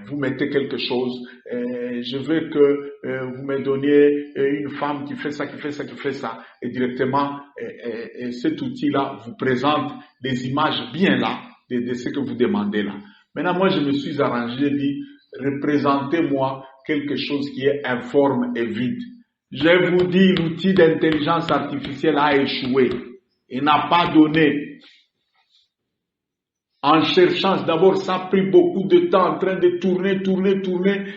S1: vous mettez quelque chose, je veux que vous me donniez une femme qui fait ça, et directement cet outil-là vous présente des images bien là de ce que vous demandez là. Maintenant, moi, je me suis arrangé, dit, représentez-moi quelque chose qui est informe et vide. Je vous dis, l'outil d'intelligence artificielle a échoué. Il n'a pas donné. En cherchant, d'abord, ça a pris beaucoup de temps en train de tourner,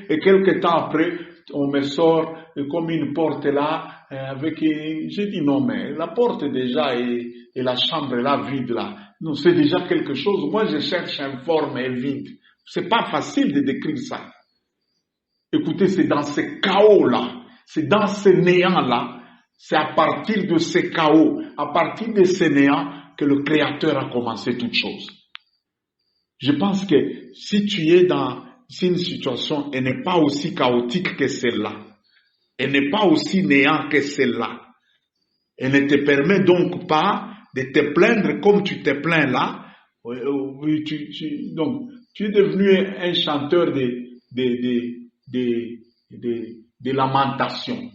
S1: et quelques temps après, on me sort comme une porte là, avec, j'ai dit non, mais la porte déjà et la chambre là vide là. Non, c'est déjà quelque chose. Moi, je cherche informe et vide. C'est pas facile de décrire ça. Écoutez, c'est dans ce chaos-là, c'est dans ce néant-là, c'est à partir de ce chaos, à partir de ce néant que le Créateur a commencé toute chose. Je pense que si tu es dans une situation, elle n'est pas aussi chaotique que celle-là, elle n'est pas aussi néant que celle-là, elle ne te permet donc pas de te plaindre comme tu te plains là. Donc, tu es devenu un chanteur de lamentation.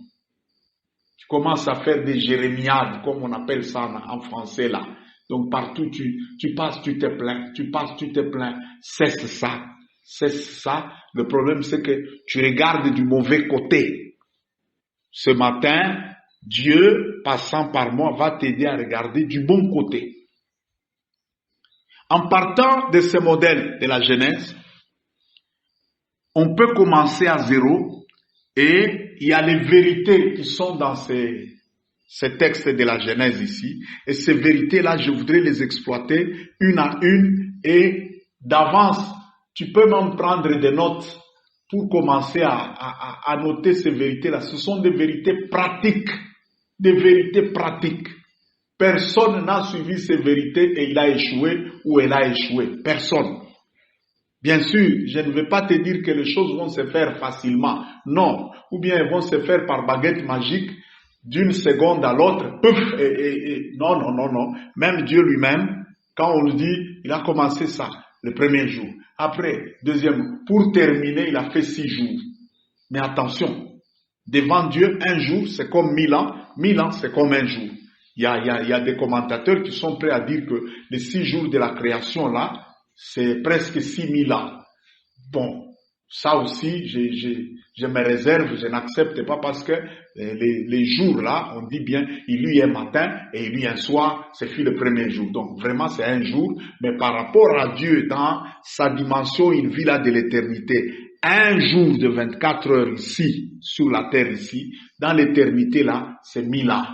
S1: Tu commences à faire des jérémiades, comme on appelle ça en français là. Donc partout, tu passes, tu te plains, tu passes, tu te plains. Cesse ça. Cesse ça. Le problème, c'est que tu regardes du mauvais côté. Ce matin, Dieu, passant par moi, va t'aider à regarder du bon côté. En partant de ce modèle de la Genèse, on peut commencer à zéro et il y a les vérités qui sont dans ces textes de la Genèse ici. Et ces vérités-là, je voudrais les exploiter une à une et d'avance, tu peux même prendre des notes pour commencer à noter ces vérités-là. Ce sont des vérités pratiques. Des vérités pratiques. Personne n'a suivi ces vérités et il a échoué ou elle a échoué. Personne. Bien sûr, je ne vais pas te dire que les choses vont se faire facilement. Non. Ou bien elles vont se faire par baguette magique d'une seconde à l'autre. Non, non, non, non. Même Dieu lui-même, quand on lui dit, il a commencé ça le premier jour. Après, deuxième, pour terminer, il a fait 6 jours. Mais attention, devant Dieu, un jour, c'est comme 1000 ans. 1000 ans, c'est comme un jour. Il y a des commentateurs qui sont prêts à dire que les 6 jours de la création, là, c'est presque 6000 ans. Bon, ça aussi, je me réserve, je n'accepte pas parce que les jours là, on dit bien, il y a un matin et il y a un soir, c'est fut le premier jour. Donc vraiment c'est un jour, mais par rapport à Dieu, dans sa dimension, il vit là de l'éternité. Un jour de 24 heures ici, sur la terre ici, dans l'éternité là, c'est 1000 ans.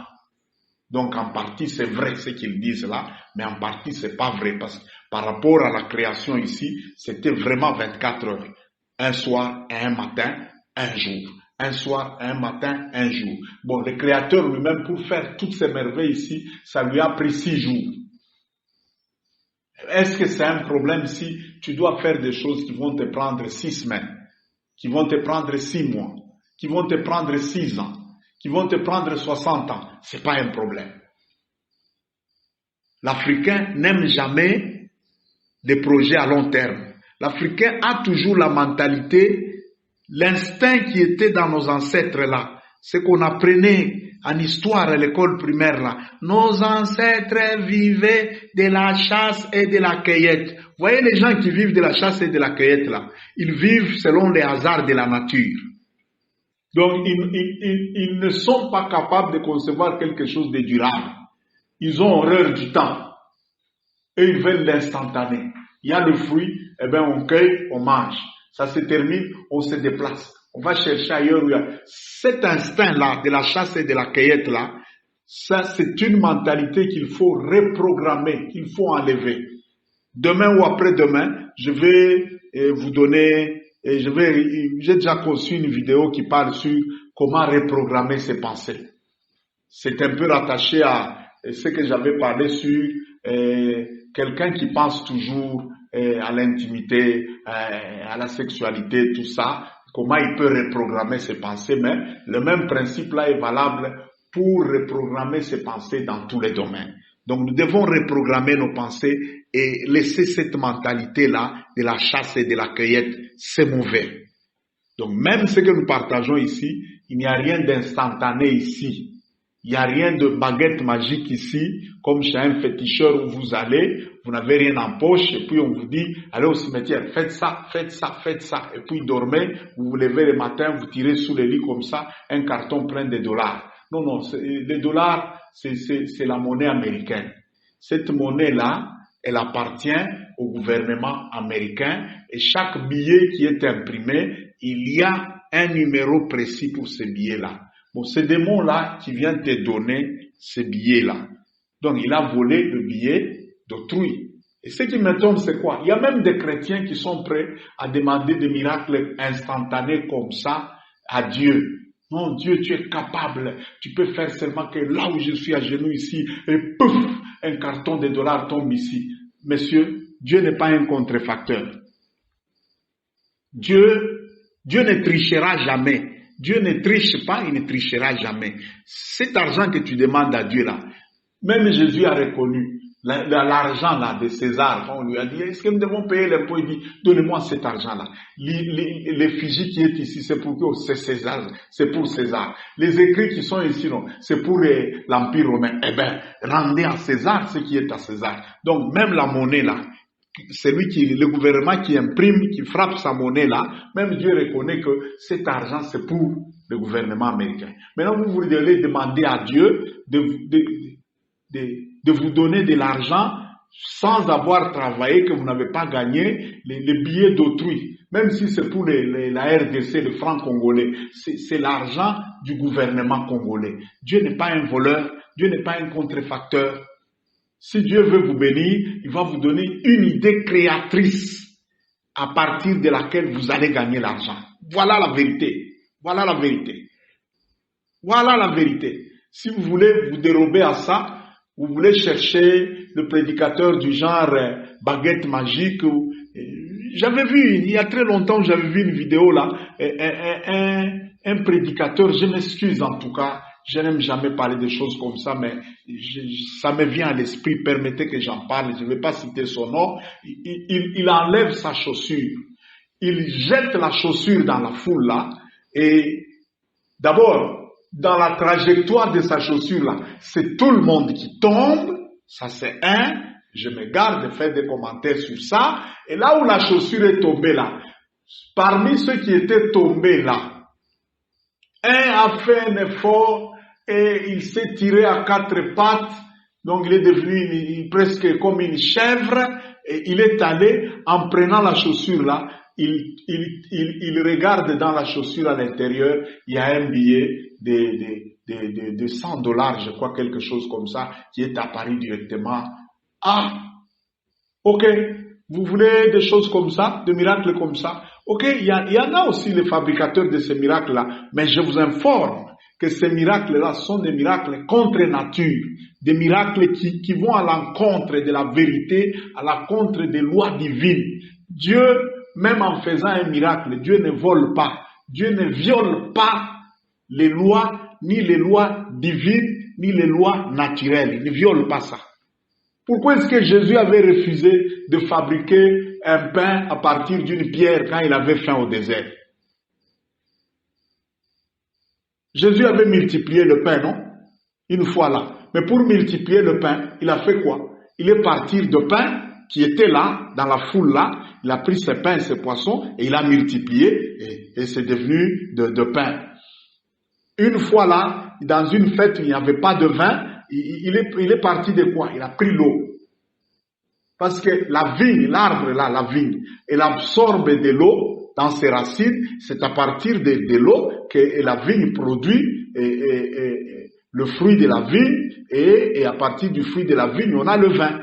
S1: Donc en partie c'est vrai ce qu'ils disent là, mais en partie c'est pas vrai parce que par rapport à la création ici, c'était vraiment 24 heures. Un soir et un matin, un jour. Un soir, un matin, un jour. Bon, le Créateur lui-même, pour faire toutes ces merveilles ici, ça lui a pris 6 jours. Est-ce que c'est un problème si tu dois faire des choses qui vont te prendre 6 semaines, qui vont te prendre 6 mois, qui vont te prendre 6 ans, qui vont te prendre 60 ans? C'est pas un problème. L'Africain n'aime jamais des projets à long terme. L'Africain a toujours la mentalité, l'instinct qui était dans nos ancêtres là, ce qu'on apprenait en histoire à l'école primaire là. Nos ancêtres vivaient de la chasse et de la cueillette. Vous voyez les gens qui vivent de la chasse et de la cueillette là, ils vivent selon les hasards de la nature. Donc ils ne sont pas capables de concevoir quelque chose de durable. Ils ont horreur du temps. Et ils veulent l'instantané. Il y a le fruit, eh bien on cueille, on mange. Ça se termine, on se déplace. On va chercher ailleurs où il y a. Cet instinct-là, de la chasse et de la cueillette là, ça c'est une mentalité qu'il faut reprogrammer, qu'il faut enlever. Demain ou après-demain, je vais vous donner, j'ai déjà conçu une vidéo qui parle sur comment reprogrammer ses pensées. C'est un peu rattaché à ce que j'avais parlé sur quelqu'un qui pense toujours à l'intimité, à la sexualité, tout ça, comment il peut reprogrammer ses pensées, mais le même principe là est valable pour reprogrammer ses pensées dans tous les domaines. Donc nous devons reprogrammer nos pensées et laisser cette mentalité là de la chasse et de la cueillette, c'est mauvais. Donc même ce que nous partageons ici, il n'y a rien d'instantané ici. Il n'y a rien de baguette magique ici, comme chez un féticheur où vous allez, vous n'avez rien en poche, et puis on vous dit, allez au cimetière, faites ça, faites ça, faites ça, et puis dormez, vous vous levez le matin, vous tirez sous le lit comme ça, un carton plein de dollars. Non, non, les dollars, c'est la monnaie américaine. Cette monnaie-là, elle appartient au gouvernement américain, et chaque billet qui est imprimé, il y a un numéro précis pour ce billet-là. Bon, c'est des mots-là qui viennent te donner ce billet-là. Donc, il a volé le billet d'autrui. Et ce qui m'étonne, c'est quoi? Il y a même des chrétiens qui sont prêts à demander des miracles instantanés comme ça à Dieu. Non, Dieu, tu es capable. Tu peux faire seulement que là où je suis à genoux ici, et pouf, un carton de dollars tombe ici. Messieurs, Dieu n'est pas un contrefacteur. Dieu ne trichera jamais. Dieu ne triche pas, il ne trichera jamais. Cet argent que tu demandes à Dieu là, même Jésus a reconnu, l'argent là de César, quand on lui a dit, est-ce que nous devons payer l'impôt? Il dit, donnez-moi cet argent-là. L'effigie qui est ici, c'est pour que c'est César, c'est pour César. Les écrits qui sont ici, non, c'est pour l'Empire romain. Eh ben, rendez à César ce qui est à César. Donc, même la monnaie là, le gouvernement qui imprime, qui frappe sa monnaie là, même Dieu reconnaît que cet argent c'est pour le gouvernement américain. Maintenant, vous allez demander à Dieu de vous donner de l'argent sans avoir travaillé, que vous n'avez pas gagné les billets d'autrui. Même si c'est pour la RDC, le franc congolais, c'est l'argent du gouvernement congolais. Dieu n'est pas un voleur, Dieu n'est pas un contrefacteur. Si Dieu veut vous bénir, il va vous donner une idée créatrice à partir de laquelle vous allez gagner l'argent. Voilà la vérité. Voilà la vérité. Voilà la vérité. Si vous voulez vous dérober à ça, vous voulez chercher le prédicateur du genre baguette magique. J'avais vu, il y a très longtemps, j'avais vu une vidéo là, un prédicateur, je m'excuse en tout cas, je n'aime jamais parler de choses comme ça, mais ça me vient à l'esprit, permettez que j'en parle, je ne vais pas citer son nom. Il enlève sa chaussure, il jette la chaussure dans la foule là, et d'abord, dans la trajectoire de sa chaussure là, c'est tout le monde qui tombe, ça c'est un, je me garde de faire des commentaires sur ça, et là où la chaussure est tombée là, parmi ceux qui étaient tombés là, un a fait un effort et il s'est tiré à quatre pattes, donc il est devenu presque comme une chèvre, et il est allé, en prenant la chaussure là, il regarde dans la chaussure à l'intérieur, il y a un billet de $100, je crois, quelque chose comme ça, qui est apparu directement. Ah, ok, vous voulez des choses comme ça, des miracles comme ça? Ok, il y en a aussi les fabricateurs de ces miracles-là, mais je vous informe que ces miracles-là sont des miracles contre nature, des miracles qui vont à l'encontre de la vérité, à l'encontre des lois divines. Dieu, même en faisant un miracle, Dieu ne vole pas, Dieu ne viole pas les lois, ni les lois divines, ni les lois naturelles, il ne viole pas ça. Pourquoi est-ce que Jésus avait refusé de fabriquer un pain à partir d'une pierre quand il avait faim au désert? Jésus avait multiplié le pain, non? Une fois là. Mais pour multiplier le pain, il a fait quoi? Il est parti de pain qui était là, dans la foule là, il a pris ses pains et ses poissons et il a multiplié et c'est devenu de pain. Une fois là, dans une fête, il n'y avait pas de vin, il est parti de quoi? Il a pris l'eau. Parce que la vigne, l'arbre là, la vigne, elle absorbe de l'eau dans ses racines. C'est à partir de l'eau que la vigne produit le fruit de la vigne et à partir du fruit de la vigne, on a le vin.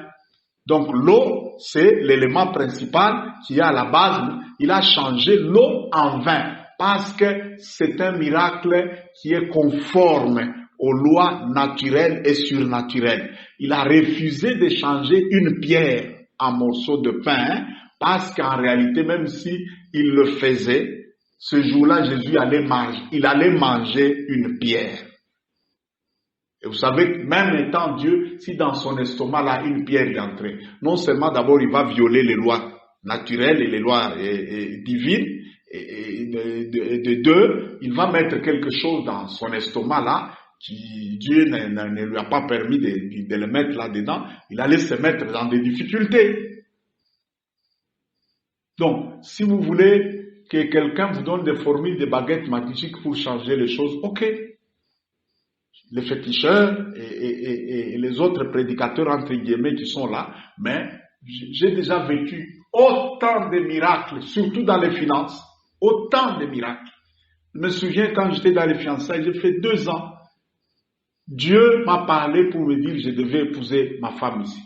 S1: Donc l'eau, c'est l'élément principal qui est à la base. Il a changé l'eau en vin parce que c'est un miracle qui est conforme aux lois naturelles et surnaturelles. Il a refusé de changer une pierre en morceaux de pain parce qu'en réalité, même si il le faisait, ce jour-là, Jésus allait manger une pierre. Et vous savez, même étant Dieu, si dans son estomac, là, une pierre est entrée, non seulement d'abord il va violer les lois naturelles et les lois divines, et de deux, il va mettre quelque chose dans son estomac là, qui Dieu ne lui a pas permis de le mettre là-dedans, il allait se mettre dans des difficultés. Donc, si vous voulez que quelqu'un vous donne des formules, des baguettes magiques pour changer les choses, ok. Les féticheurs et les autres prédicateurs, entre guillemets, qui sont là, mais j'ai déjà vécu autant de miracles, surtout dans les finances, autant de miracles. Je me souviens quand j'étais dans les fiançailles, j'ai fait 2 ans. Dieu m'a parlé pour me dire que je devais épouser ma femme ici.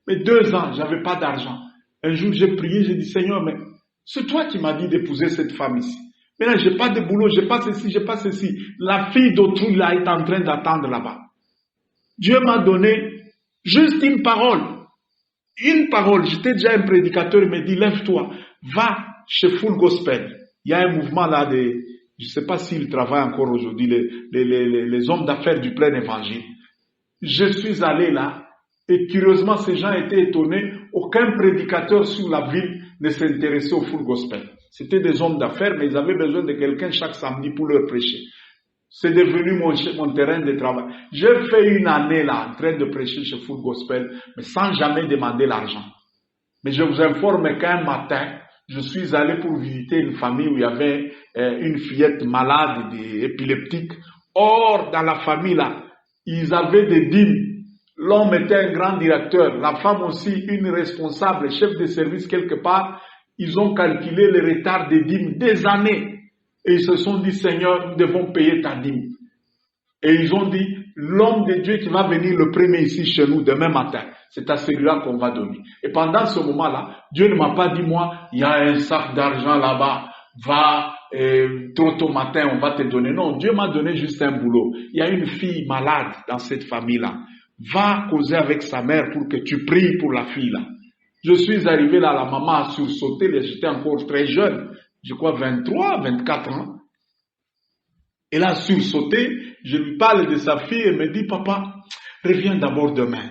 S1: Mais 2 ans, j'avais pas d'argent. Un jour, j'ai prié, j'ai dit, Seigneur, mais c'est toi qui m'as dit d'épouser cette femme ici. Mais là, j'ai pas de boulot, j'ai pas ceci, j'ai pas ceci. La fille d'autrui, là, est en train d'attendre là-bas. Dieu m'a donné juste une parole. Une parole. J'étais déjà un prédicateur, il m'a dit, lève-toi, va chez Full Gospel. Il y a un mouvement là je ne sais pas s'ils travaillent encore aujourd'hui, les hommes d'affaires du plein évangile. Je suis allé là, Et curieusement, ces gens étaient étonnés. Aucun prédicateur sur la ville ne s'intéressait au full gospel. C'était des hommes d'affaires, mais ils avaient besoin de quelqu'un chaque samedi pour leur prêcher. C'est devenu mon terrain de travail. J'ai fait une année là, en train de prêcher chez Full Gospel, mais sans jamais demander l'argent. Mais je vous informe qu'un matin, je suis allé pour visiter une famille où il y avait une fillette malade, épileptique. Or, dans la famille là, ils avaient des dîmes. L'homme était un grand directeur, la femme aussi une responsable, chef de service quelque part. Ils ont calculé le retard des dîmes des années. Et ils se sont dit, Seigneur, nous devons payer ta dîme. Et ils ont dit, l'homme de Dieu qui va venir le premier ici chez nous demain matin, c'est à celui-là qu'on va donner. Et pendant ce moment-là, Dieu ne m'a pas dit, moi, il y a un sac d'argent là-bas, va, tôt matin, on va te donner. Non, Dieu m'a donné juste un boulot. Il y a une fille malade dans cette famille-là. Va causer avec sa mère pour que tu pries pour la fille là. Je suis arrivé là, la maman a sursauté, j'étais encore très jeune. Je crois 23, 24 ans. Elle a sursauté, je lui parle de sa fille, elle me dit, papa, reviens d'abord demain.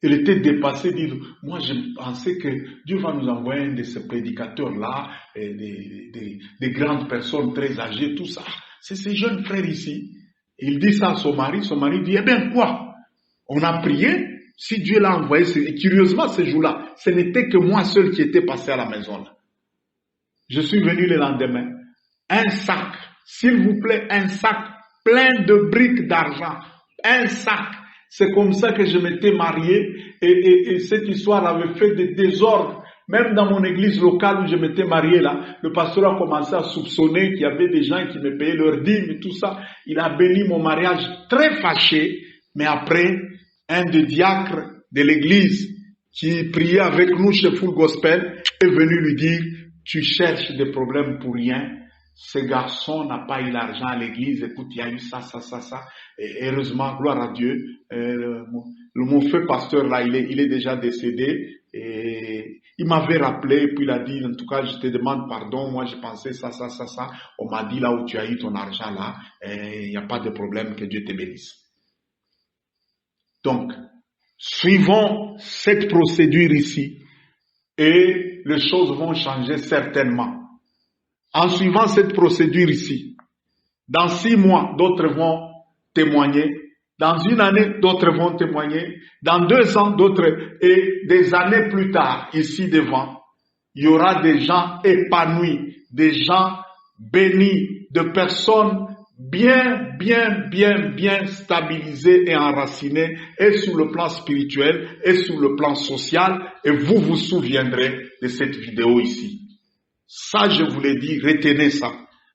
S1: Elle était dépassée, dit, moi je pensais que Dieu va nous envoyer un de ces prédicateurs-là, des grandes personnes très âgées, tout ça. C'est ces jeunes frères ici. Il dit ça à son mari dit, eh bien quoi? On a prié, si Dieu l'a envoyé, et curieusement ce jour-là, ce n'était que moi seul qui était passé à la maison là. Je suis venu le lendemain. Un sac, s'il vous plaît, un sac plein de briques d'argent. Un sac. C'est comme ça que je m'étais marié et cette histoire avait fait des désordres. Même dans mon église locale où je m'étais marié là, le pasteur a commencé à soupçonner qu'il y avait des gens qui me payaient leurs dîmes et tout ça. Il a béni mon mariage très fâché. Mais après, un des diacres de l'église qui priait avec nous chez Full Gospel est venu lui dire, tu cherches des problèmes pour rien. Ce garçon n'a pas eu l'argent à l'église. Écoute, il y a eu ça. Et heureusement, gloire à Dieu, mon feu pasteur là, il est déjà décédé. Et il m'avait rappelé, et puis il a dit, en tout cas, je te demande pardon. Moi, je pensais ça. On m'a dit là où tu as eu ton argent là, il n'y a pas de problème, que Dieu te bénisse. Donc, suivons cette procédure ici. Et les choses vont changer certainement. En suivant cette procédure ici, dans 6 mois, d'autres vont témoigner. Dans 1 année, d'autres vont témoigner. Dans 2 ans, d'autres. Et des années plus tard, ici devant, il y aura des gens épanouis, des gens bénis, de personnes bien stabilisées et enracinées, et sur le plan spirituel, et sur le plan social, et vous vous souviendrez de cette vidéo ici. Ça, je vous l'ai dit, retenez ça.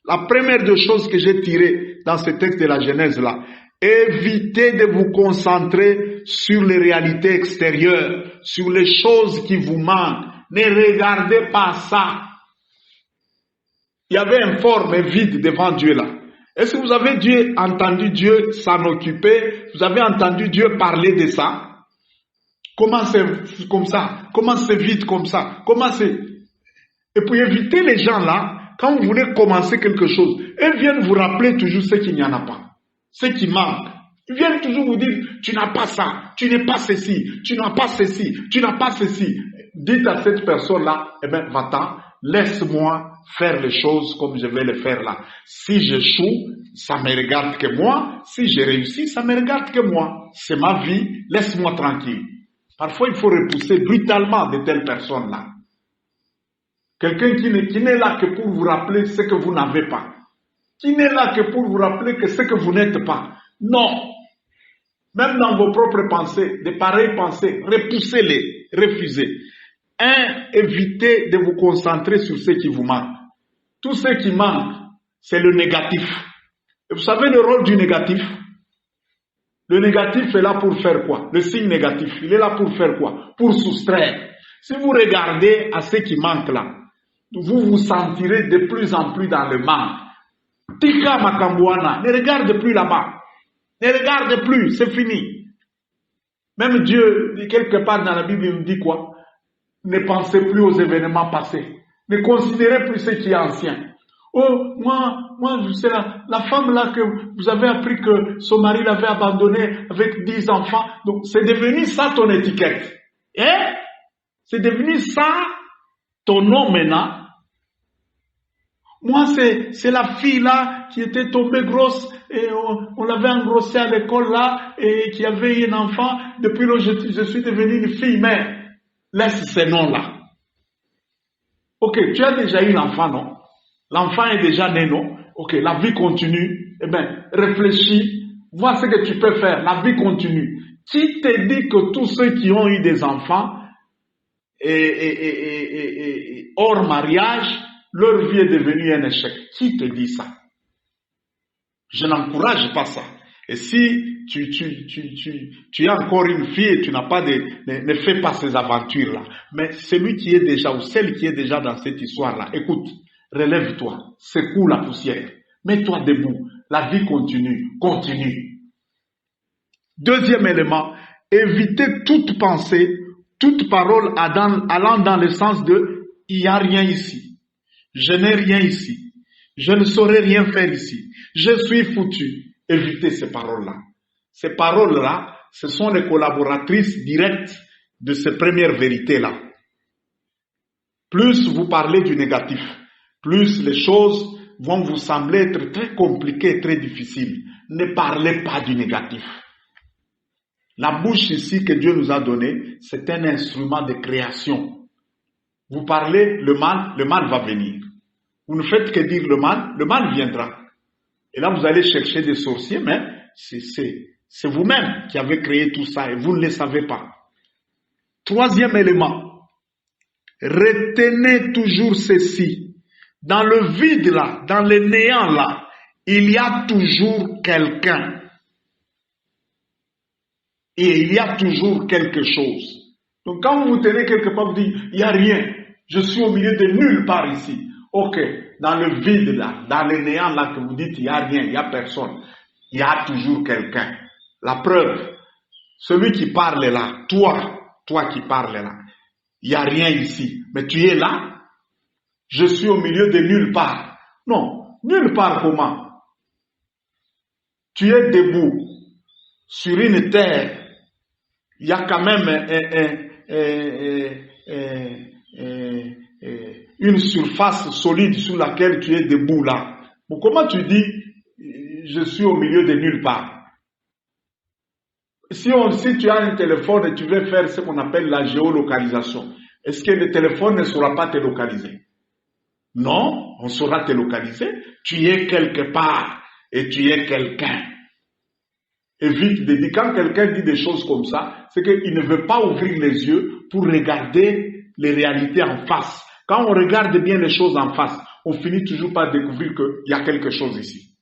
S1: La première des choses que j'ai tirées dans ce texte de la Genèse là, évitez de vous concentrer sur les réalités extérieures, sur les choses qui vous manquent. Ne regardez pas ça. Il y avait un forme vide devant Dieu là. Est-ce que vous avez entendu Dieu s'en occuper? Vous avez entendu Dieu parler de ça? Comment c'est comme ça? Comment c'est vide comme ça? Comment c'est... Et puis évitez les gens là, quand vous voulez commencer quelque chose, ils viennent vous rappeler toujours ce qu'il n'y en a pas. Ce qui manque. Ils viennent toujours vous dire, tu n'as pas ça, tu n'es pas ceci, tu n'as pas ceci, tu n'as pas ceci. Dites à cette personne-là, eh bien, va-t'en, laisse-moi faire les choses comme je vais les faire là. Si j'échoue, ça me regarde que moi. Si j'ai réussi, ça me regarde que moi. C'est ma vie, laisse-moi tranquille. Parfois, il faut repousser brutalement de telles personnes-là. Quelqu'un qui n'est là que pour vous rappeler ce que vous n'avez pas. Qui n'est là que pour vous rappeler que ce que vous n'êtes pas. Non. Même dans vos propres pensées, des pareilles pensées, repoussez-les, refusez. Évitez de vous concentrer sur ce qui vous manque. Tout ce qui manque, c'est le négatif. Et vous savez le rôle du négatif? Le négatif est là pour faire quoi? Le signe négatif, il est là pour faire quoi? Pour soustraire. Si vous regardez à ce qui manque là, vous vous sentirez de plus en plus dans le manque. Tika Makambouana, ne regarde plus là-bas. Ne regarde plus, c'est fini. Même Dieu, quelque part dans la Bible, il nous dit quoi? Ne pensez plus aux événements passés. Ne considérez plus ce qui est ancien. Oh, moi, moi, c'est la femme là que vous avez appris que son mari l'avait abandonnée avec 10 enfants. Donc, c'est devenu ça ton étiquette. C'est devenu ça ton nom maintenant. Moi, c'est la fille là qui était tombée grosse et on l'avait engrossée à l'école là et qui avait un enfant. Depuis là, je suis devenue une fille, mais laisse ces noms là. Ok, tu as déjà eu l'enfant, non? L'enfant est déjà né, non? Ok, la vie continue. Eh bien, réfléchis, vois ce que tu peux faire. La vie continue. Qui te dit que tous ceux qui ont eu des enfants et hors mariage, leur vie est devenue un échec? Qui te dit ça? Je n'encourage pas ça. Et si tu es encore une fille et tu n'as pas ne fais pas ces aventures-là. Mais celui qui est déjà ou celle qui est déjà dans cette histoire-là, écoute, relève-toi, secoue la poussière, mets-toi debout, la vie continue, continue. Deuxième élément, évitez toute pensée, toute parole allant dans le sens de « il n'y a rien ici, je n'ai rien ici, je ne saurais rien faire ici, je suis foutu ». Évitez ces paroles-là. Ces paroles-là, ce sont les collaboratrices directes de ces premières vérités-là. Plus vous parlez du négatif, plus les choses vont vous sembler être très compliquées, très difficiles. Ne parlez pas du négatif. La bouche ici que Dieu nous a donnée, c'est un instrument de création. Vous parlez le mal va venir. Vous ne faites que dire le mal viendra. Et là, vous allez chercher des sorciers, mais c'est vous-même qui avez créé tout ça et vous ne le savez pas. Troisième élément, retenez toujours ceci. Dans le vide là, dans le néant là, il y a toujours quelqu'un. Et il y a toujours quelque chose. Donc quand vous vous tenez quelque part, vous dites, il n'y a rien. Je suis au milieu de nulle part ici. Ok, dans le vide là, dans le néant là que vous dites, il n'y a rien, il n'y a personne. Il y a toujours quelqu'un. La preuve, celui qui parle là, toi qui parles là, il n'y a rien ici. Mais tu es là, je suis au milieu de nulle part. Non, nulle part comment? Tu es debout sur une terre. Il y a quand même une surface solide sur laquelle tu es debout là. Bon, comment tu dis, je suis au milieu de nulle part? Si tu as un téléphone et tu veux faire ce qu'on appelle la géolocalisation, est-ce que le téléphone ne saura pas te localiser? Non, on saura te localiser. Tu es quelque part et tu es quelqu'un. Évite de dire, quand quelqu'un dit des choses comme ça, c'est qu'il ne veut pas ouvrir les yeux pour regarder les réalités en face. Quand on regarde bien les choses en face, on finit toujours par découvrir qu'il y a quelque chose ici.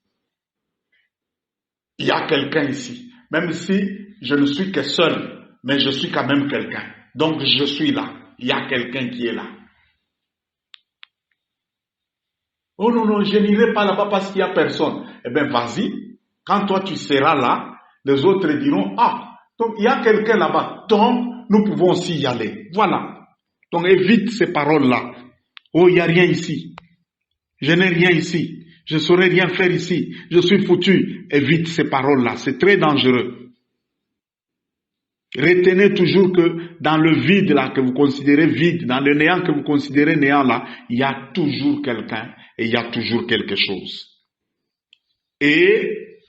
S1: Il y a quelqu'un ici. Même si je ne suis que seul, mais je suis quand même quelqu'un. Donc je suis là. Il y a quelqu'un qui est là. Oh non, je n'irai pas là-bas parce qu'il n'y a personne. Eh bien, vas-y. Quand toi tu seras là, les autres diront, ah, donc il y a quelqu'un là-bas, donc nous pouvons aussi y aller. Voilà. Donc évite ces paroles-là. Oh, il n'y a rien ici. Je n'ai rien ici. Je ne saurais rien faire ici. Je suis foutu. Évite ces paroles-là. C'est très dangereux. Retenez toujours que dans le vide là que vous considérez vide, dans le néant que vous considérez néant là, il y a toujours quelqu'un et il y a toujours quelque chose. Et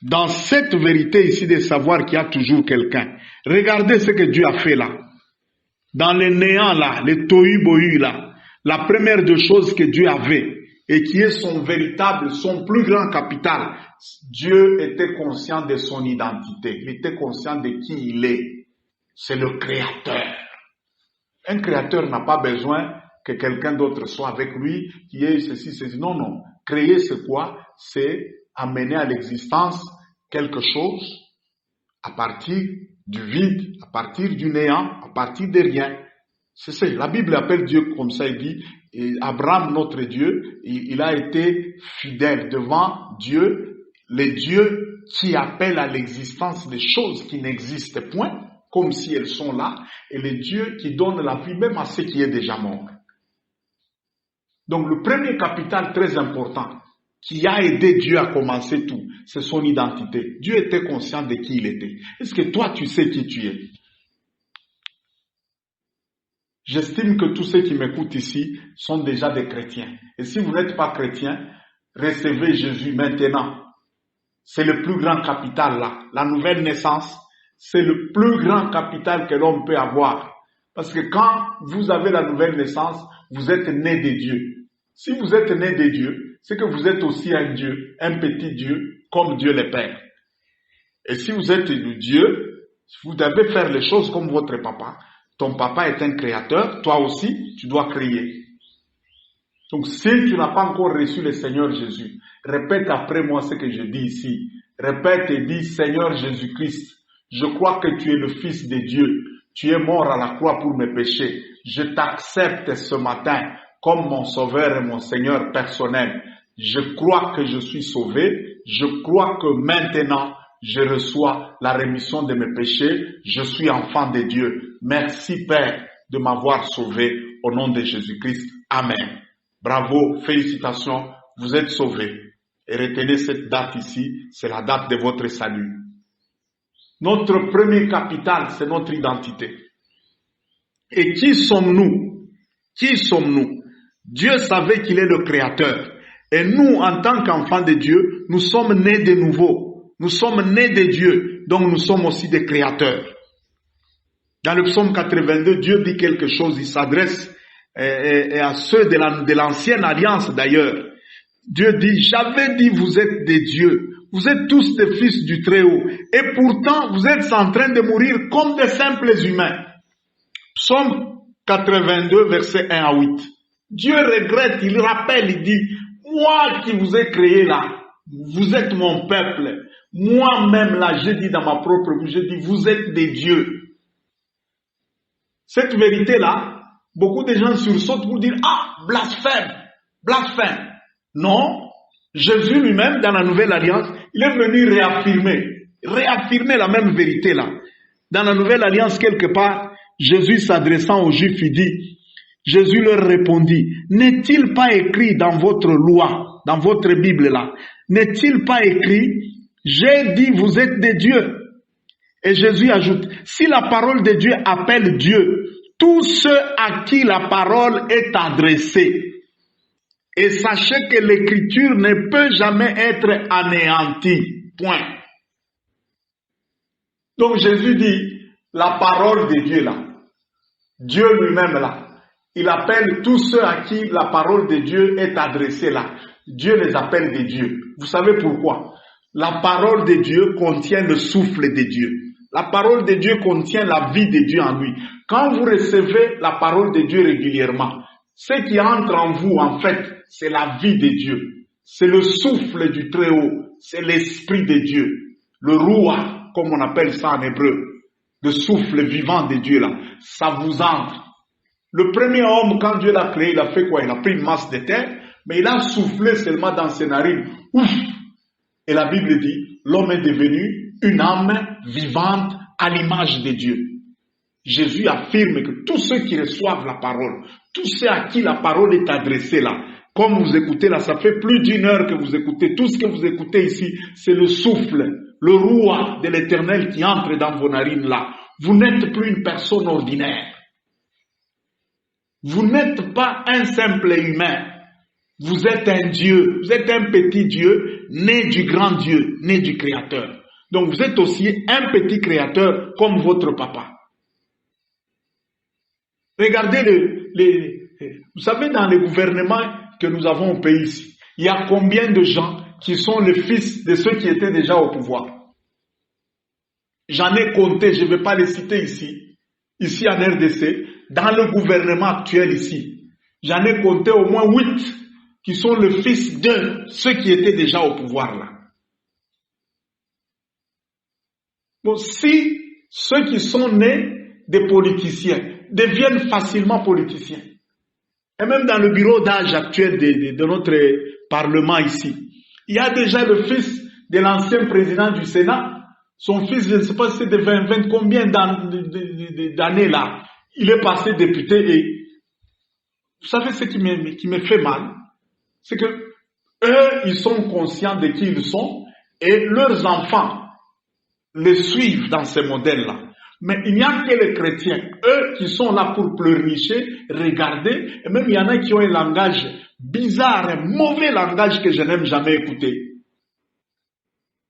S1: dans cette vérité ici de savoir qu'il y a toujours quelqu'un, regardez ce que Dieu a fait là. Dans le néant là, le tohu-bohu là, la première des choses que Dieu avait et qui est son plus grand capital, Dieu était conscient de son identité. Il était conscient de qui il est. C'est le créateur. Un créateur n'a pas besoin que quelqu'un d'autre soit avec lui, qui ait ceci, ceci. Non. Créer, c'est quoi? C'est amener à l'existence quelque chose à partir du vide, à partir du néant, à partir de rien. C'est ça. La Bible appelle Dieu comme ça, il dit, et Abraham, notre Dieu, il a été fidèle devant Dieu, le Dieu qui appelle à l'existence des choses qui n'existent point, comme si elles sont là, et le Dieu qui donne la vie même à ce qui est déjà mort. Donc le premier capital très important, qui a aidé Dieu à commencer tout, c'est son identité. Dieu était conscient de qui il était. Est-ce que toi, tu sais qui tu es? J'estime que tous ceux qui m'écoutent ici sont déjà des chrétiens. Et si vous n'êtes pas chrétien, recevez Jésus maintenant. C'est le plus grand capital là. La nouvelle naissance, c'est le plus grand capital que l'homme peut avoir. Parce que quand vous avez la nouvelle naissance, vous êtes né de Dieu. Si vous êtes né de Dieu, c'est que vous êtes aussi un Dieu, un petit Dieu, comme Dieu le Père. Et si vous êtes le Dieu, vous devez faire les choses comme votre papa. Ton papa est un créateur, toi aussi, tu dois créer. Donc si tu n'as pas encore reçu le Seigneur Jésus, répète après moi ce que je dis ici. Répète et dis, Seigneur Jésus-Christ, je crois que tu es le Fils de Dieu. Tu es mort à la croix pour mes péchés. Je t'accepte ce matin comme mon Sauveur et mon Seigneur personnel. Je crois que je suis sauvé. Je crois que maintenant, je reçois la rémission de mes péchés. Je suis enfant de Dieu. Merci Père de m'avoir sauvé au nom de Jésus-Christ. Amen. Bravo, félicitations, vous êtes sauvés. Et retenez cette date ici, c'est la date de votre salut. Notre premier capital, c'est notre identité. Et qui sommes-nous? Qui sommes-nous? Dieu savait qu'il est le Créateur. Et nous, en tant qu'enfants de Dieu, nous sommes nés de nouveau. Nous sommes nés de Dieu, donc nous sommes aussi des créateurs. Dans le psaume 82, Dieu dit quelque chose, il s'adresse à ceux de l'ancienne alliance d'ailleurs. Dieu dit, j'avais dit vous êtes des dieux, vous êtes tous des fils du Très-Haut, et pourtant vous êtes en train de mourir comme des simples humains. Psaume 82, versets 1 à 8. Dieu regrette, il rappelle, il dit, moi qui vous ai créé là, vous êtes mon peuple. Moi-même là, j'ai dit dans ma propre bouche, j'ai dit, vous êtes des dieux. Cette vérité-là, beaucoup de gens sursautent pour dire, ah, blasphème, blasphème. Non, Jésus lui-même, dans la nouvelle alliance, il est venu réaffirmer la même vérité-là. Dans la nouvelle alliance, quelque part, Jésus s'adressant aux Juifs, il dit, Jésus leur répondit, n'est-il pas écrit dans votre loi, dans votre Bible là, n'est-il pas écrit, j'ai dit vous êtes des dieux. Et Jésus ajoute, si la parole de Dieu appelle Dieu, tous ceux à qui la parole est adressée, et sachez que l'écriture ne peut jamais être anéantie. Point. Donc Jésus dit, la parole de Dieu là, Dieu lui-même là, il appelle tous ceux à qui la parole de Dieu est adressée là. Dieu les appelle des dieux. Vous savez pourquoi? La parole de Dieu contient le souffle de Dieu. La parole de Dieu contient la vie de Dieu en lui. Quand vous recevez la parole de Dieu régulièrement, ce qui entre en vous, en fait, c'est la vie de Dieu. C'est le souffle du Très-Haut. C'est l'Esprit de Dieu. Le Ruach, comme on appelle ça en hébreu. Le souffle vivant de Dieu là. Ça vous entre. Le premier homme, quand Dieu l'a créé, il a fait quoi? Il a pris une masse de terre, mais il a soufflé seulement dans ses narines. Ouf! Et la Bible dit, l'homme est devenu une âme vivante à l'image de Dieu. Jésus affirme que tous ceux qui reçoivent la parole, tous ceux à qui la parole est adressée là, comme vous écoutez là, ça fait plus d'une heure que vous écoutez, tout ce que vous écoutez ici, c'est le souffle, le roi de l'Éternel qui entre dans vos narines là. Vous n'êtes plus une personne ordinaire. Vous n'êtes pas un simple humain. Vous êtes un Dieu. Vous êtes un petit Dieu, né du grand Dieu, né du Créateur. Donc vous êtes aussi un petit créateur comme votre papa. Regardez vous savez dans les gouvernements que nous avons au pays ici, il y a combien de gens qui sont les fils de ceux qui étaient déjà au pouvoir? J'en ai compté, je ne vais pas les citer ici en RDC, dans le gouvernement actuel ici. J'en ai compté au moins 8 qui sont le fils de ceux qui étaient déjà au pouvoir là. Bon, si ceux qui sont nés des politiciens deviennent facilement politiciens, et même dans le bureau d'âge actuel de notre Parlement ici, il y a déjà le fils de l'ancien président du Sénat, son fils, je ne sais pas si c'est de 20 combien d'années là, il est passé député et vous savez ce qui me fait mal, c'est que Eux, ils sont conscients de qui ils sont et leurs enfants les suivent dans ces modèles-là. Mais il n'y a que les chrétiens, eux qui sont là pour pleurnicher, regarder, et même il y en a qui ont un langage bizarre, un mauvais langage que je n'aime jamais écouter.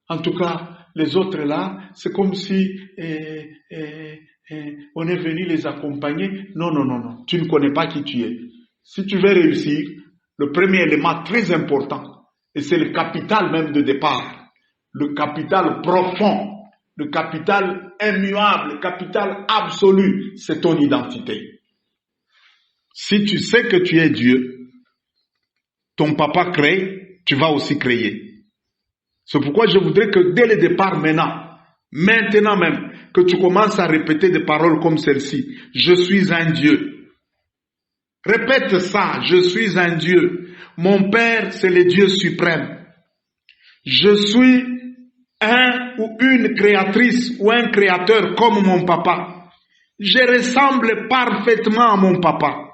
S1: En tout cas, les autres là, c'est comme si on est venu les accompagner. Non, non, non, non, tu ne connais pas qui tu es. Si tu veux réussir, le premier élément très important, et c'est le capital même de départ, le capital profond, le capital immuable, le capital absolu, c'est ton identité. Si tu sais que tu es Dieu, ton papa crée, tu vas aussi créer. C'est pourquoi je voudrais que dès le départ maintenant même, que tu commences à répéter des paroles comme celle-ci. Je suis un Dieu. Répète ça, je suis un Dieu. Mon Père, c'est le Dieu suprême. Je suis un ou une créatrice ou un créateur comme mon papa. Je ressemble parfaitement à mon papa.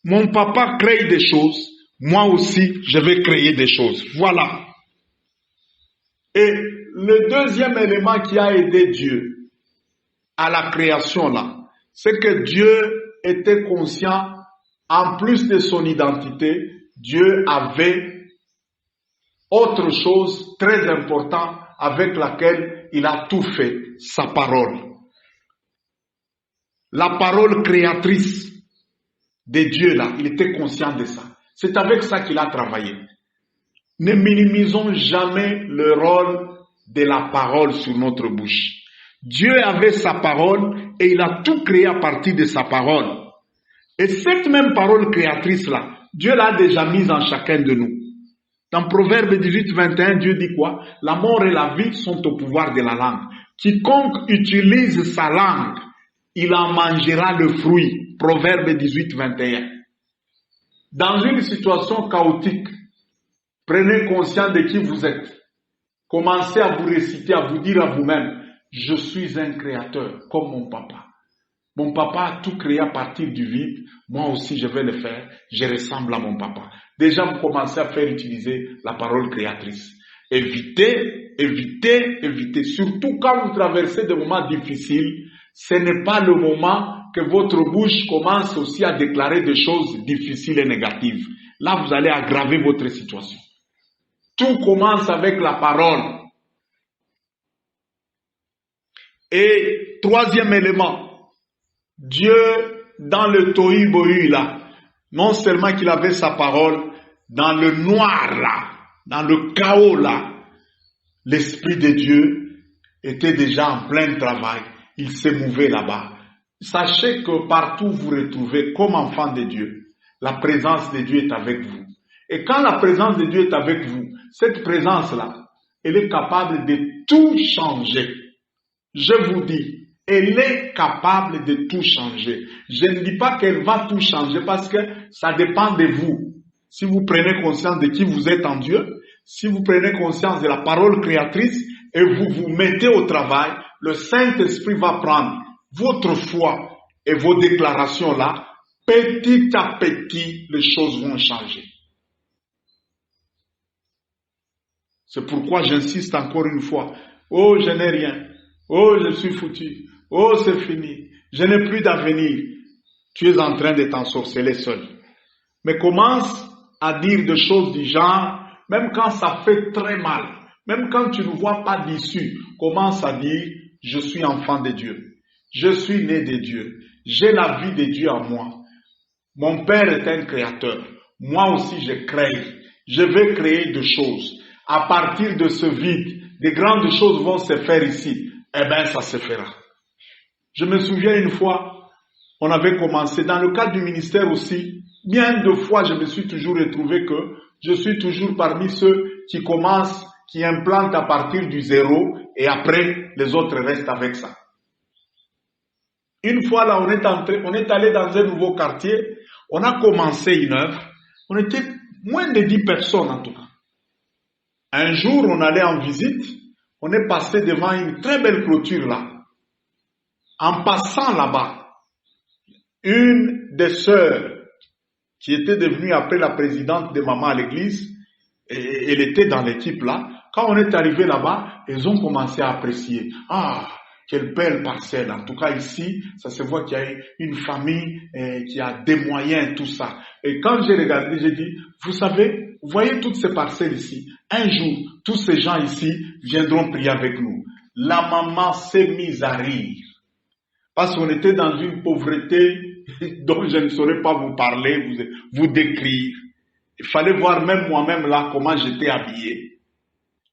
S1: Mon papa crée des choses. Moi aussi, je vais créer des choses. Voilà. Et le deuxième élément qui a aidé Dieu à la création là, c'est que Dieu était conscient, en plus de son identité, Dieu avait autre chose très importante avec laquelle il a tout fait, sa parole. La parole créatrice de Dieu là, il était conscient de ça. C'est avec ça qu'il a travaillé. Ne minimisons jamais le rôle de la parole sur notre bouche. Dieu avait sa parole et il a tout créé à partir de sa parole. Et cette même parole créatrice-là, Dieu l'a déjà mise en chacun de nous. Dans Proverbe 18, 21, Dieu dit quoi? La mort et la vie sont au pouvoir de la langue. Quiconque utilise sa langue, il en mangera le fruit. Proverbe 18, 21. Dans une situation chaotique, prenez conscience de qui vous êtes. Commencez à vous réciter, à vous dire à vous-même, je suis un créateur comme mon papa. Mon papa a tout créé à partir du vide. Moi aussi, je vais le faire. Je ressemble à mon papa. Déjà, vous commencez à faire utiliser la parole créatrice. Évitez. Surtout quand vous traversez des moments difficiles, ce n'est pas le moment que votre bouche commence aussi à déclarer des choses difficiles et négatives. Là, vous allez aggraver votre situation. Tout commence avec la parole. Et troisième élément, Dieu, dans le tohu bohu là, non seulement qu'il avait sa parole, dans le noir là, dans le chaos là, l'Esprit de Dieu était déjà en plein travail. Il s'émouvait là-bas. Sachez que partout où vous vous retrouvez comme enfant de Dieu, la présence de Dieu est avec vous. Et quand la présence de Dieu est avec vous, cette présence-là, elle est capable de tout changer. Je vous dis, elle est capable de tout changer. Je ne dis pas qu'elle va tout changer parce que ça dépend de vous. Si vous prenez conscience de qui vous êtes en Dieu, si vous prenez conscience de la parole créatrice et vous vous mettez au travail, le Saint-Esprit va prendre votre foi et vos déclarations là. Petit à petit, les choses vont changer. C'est pourquoi j'insiste encore une fois. Oh, je n'ai rien. Oh, je suis foutu. Oh, c'est fini. Je n'ai plus d'avenir. Tu es en train de t'ensorceler seul. Mais commence à dire des choses du genre, même quand ça fait très mal, même quand tu ne vois pas d'issue, commence à dire, je suis enfant de Dieu. Je suis né de Dieu. J'ai la vie de Dieu en moi. Mon Père est un créateur. Moi aussi, je crée. Je vais créer des choses. À partir de ce vide, des grandes choses vont se faire ici. Eh bien, ça se fera. Je me souviens une fois, on avait commencé, dans le cadre du ministère aussi, bien de fois, je me suis toujours retrouvé que je suis toujours parmi ceux qui commencent, qui implantent à partir du zéro et après, les autres restent avec ça. Une fois là, on est allé dans un nouveau quartier, on a commencé une œuvre, on était moins de 10 personnes en tout cas. Un jour, on allait en visite, on est passé devant une très belle clôture là. En passant là-bas, une des sœurs qui était devenue après la présidente de maman à l'église, Et elle était dans l'équipe là. Quand on est arrivé là-bas, ils ont commencé à apprécier. Ah, quelle belle parcelle. En tout cas ici, ça se voit qu'il y a une famille qui a des moyens, tout ça. Et quand j'ai regardé, j'ai dit, vous savez, vous voyez toutes ces parcelles ici. Un jour, tous ces gens ici viendront prier avec nous. La maman s'est mise à rire. Parce qu'on était dans une pauvreté dont je ne saurais pas vous parler, vous décrire. Il fallait voir même moi-même là comment j'étais habillé.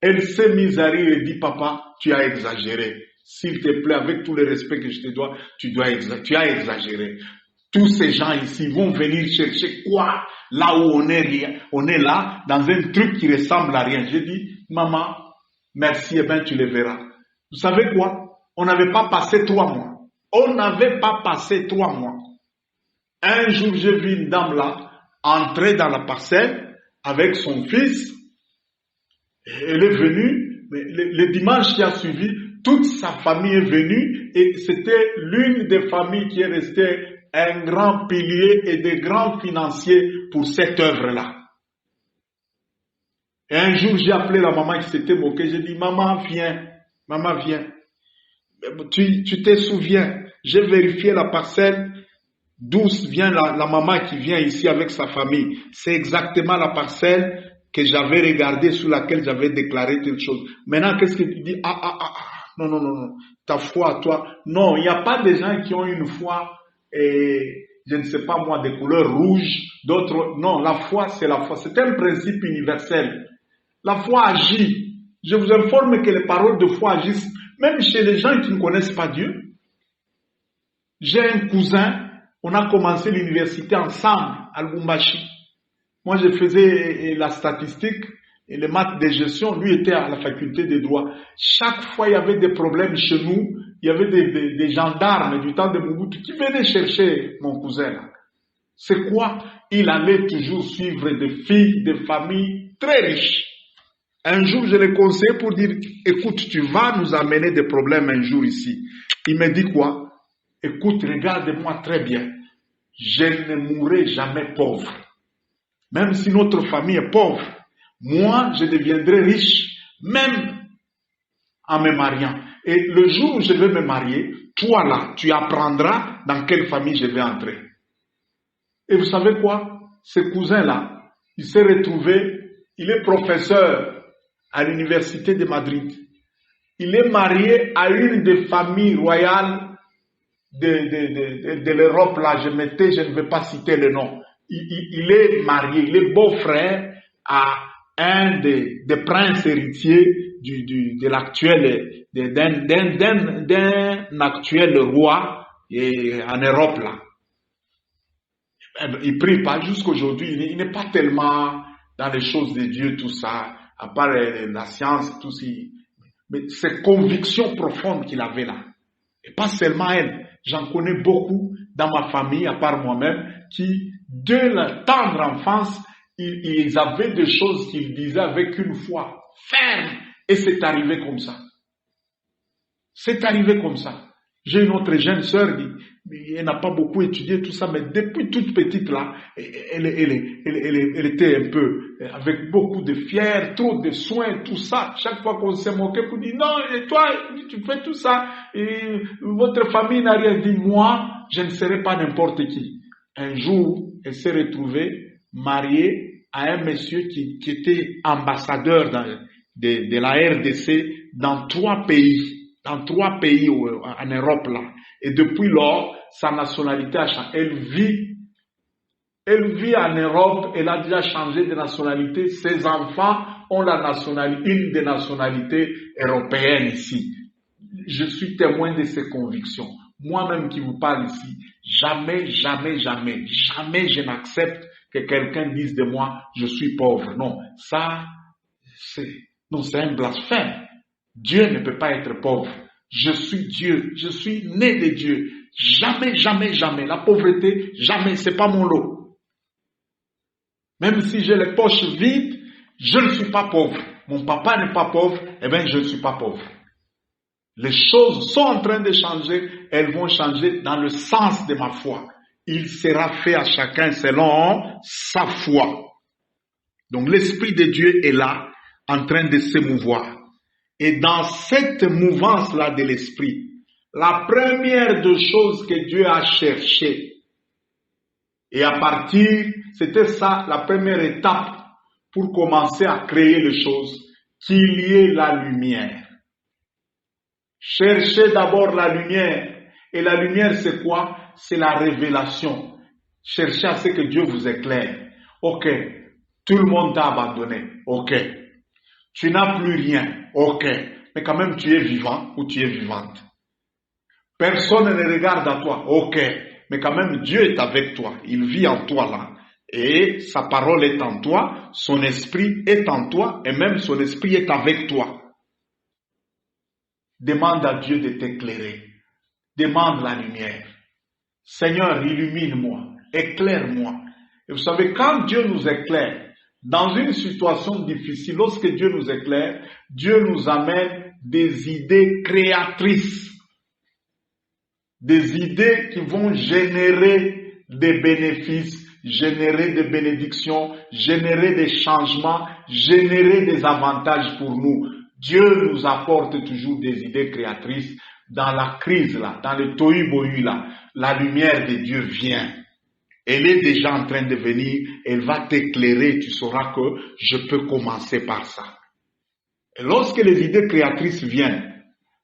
S1: Elle s'est mise à rire et dit, papa, tu as exagéré. S'il te plaît, avec tout le respect que je te dois, tu as exagéré. Tous ces gens ici vont venir chercher quoi? Là où on est là, dans un truc qui ressemble à rien. J'ai dit, maman, merci, et bien tu le verras. Vous savez quoi? On n'avait pas passé 3 mois. On n'avait pas passé 3 mois. Un jour, j'ai vu une dame là, entrer dans la parcelle avec son fils. Elle est venue, mais le dimanche qui a suivi, toute sa famille est venue et c'était l'une des familles qui est restée un grand pilier et des grands financiers pour cette œuvre-là. Et un jour, j'ai appelé la maman qui s'était moquée. J'ai dit, maman, viens. Maman, viens. Tu te souviens, j'ai vérifié la parcelle d'où vient la maman qui vient ici avec sa famille. C'est exactement la parcelle que j'avais regardée, sur laquelle j'avais déclaré telle chose. Maintenant, qu'est-ce que tu dis? Non. Ta foi, toi. Non, il n'y a pas des gens qui ont une foi, je ne sais pas moi, des couleurs rouges, d'autres. Non, la foi, c'est la foi. C'est un principe universel. La foi agit. Je vous informe que les paroles de foi agissent même chez les gens qui ne connaissent pas Dieu. J'ai un cousin, on a commencé l'université ensemble à Lubumbashi. Moi, je faisais la statistique et les maths de gestion. Lui était à la faculté de droit. Chaque fois, il y avait des problèmes chez nous. Il y avait des gendarmes du temps de Mobutu qui venaient chercher mon cousin là. C'est quoi? Il allait toujours suivre des filles, des familles très riches. Un jour, je l'ai conseillé pour dire, écoute, tu vas nous amener des problèmes un jour ici. Il me dit quoi? Écoute, regarde-moi très bien. Je ne mourrai jamais pauvre. Même si notre famille est pauvre, moi, je deviendrai riche, même en me mariant. Et le jour où je vais me marier, toi là, tu apprendras dans quelle famille je vais entrer. Et vous savez quoi? Ce cousin-là, il s'est retrouvé, il est professeur à l'université de Madrid. Il est marié à une des familles royales de l'Europe là. Je ne vais pas citer le nom. Il est marié, il est beau-frère à un des princes héritiers de l'actuel, d'un actuel roi en Europe là. Il prie pas jusqu'aujourd'hui, il n'est pas tellement dans les choses de Dieu, tout ça, à part la science, tout ça. Mais ces convictions profondes qu'il avait là. Et pas seulement elle. J'en connais beaucoup dans ma famille, à part moi-même, qui, dès la tendre enfance, ils avaient des choses qu'ils disaient avec une foi ferme. Et c'est arrivé comme ça. C'est arrivé comme ça. J'ai une autre jeune sœur, elle n'a pas beaucoup étudié tout ça, mais depuis toute petite là, elle était un peu, avec beaucoup de fier, trop de soins, tout ça. Chaque fois qu'on s'est moqué, on dit non, et toi, tu fais tout ça, et votre famille n'a rien dit. Moi, je ne serai pas n'importe qui. Un jour, elle s'est retrouvée mariée à un monsieur qui était ambassadeur de la RDC dans 3 pays. Dans 3 pays en Europe là. Et depuis lors, sa nationalité a changé. Elle vit en Europe, elle a déjà changé de nationalité. Ses enfants ont une des nationalités européennes ici. Je suis témoin de ces convictions. Moi-même qui vous parle ici, jamais je n'accepte que quelqu'un dise de moi, je suis pauvre. Non, ça, c'est un blasphème. Dieu ne peut pas être pauvre. Je suis Dieu. Je suis né de Dieu. Jamais. La pauvreté, jamais. C'est pas mon lot. Même si j'ai les poches vides, je ne suis pas pauvre. Mon papa n'est pas pauvre, eh bien, je ne suis pas pauvre. Les choses sont en train de changer. Elles vont changer dans le sens de ma foi. Il sera fait à chacun selon sa foi. Donc l'Esprit de Dieu est là, en train de s'émouvoir. Et dans cette mouvance-là de l'Esprit, la première des choses que Dieu a cherché, et à partir, c'était ça, la première étape pour commencer à créer les choses, qu'il y ait la lumière. Cherchez d'abord la lumière. Et la lumière, c'est quoi? C'est la révélation. Cherchez à ce que Dieu vous éclaire. Ok, tout le monde t'a abandonné. Ok, tu n'as plus rien. Ok, mais quand même tu es vivant ou tu es vivante. Personne ne regarde à toi. Ok, mais quand même Dieu est avec toi. Il vit en toi là. Et sa parole est en toi, son esprit est en toi et même son esprit est avec toi. Demande à Dieu de t'éclairer. Demande la lumière. Seigneur, illumine-moi, éclaire-moi. Et vous savez, quand Dieu nous éclaire, dans une situation difficile, lorsque Dieu nous éclaire, Dieu nous amène des idées créatrices. Des idées qui vont générer des bénéfices, générer des bénédictions, générer des changements, générer des avantages pour nous. Dieu nous apporte toujours des idées créatrices. Dans la crise là, dans le tohu-bohu là, la lumière de Dieu vient. Elle est déjà en train de venir, elle va t'éclairer, tu sauras que je peux commencer par ça. Et lorsque les idées créatrices viennent,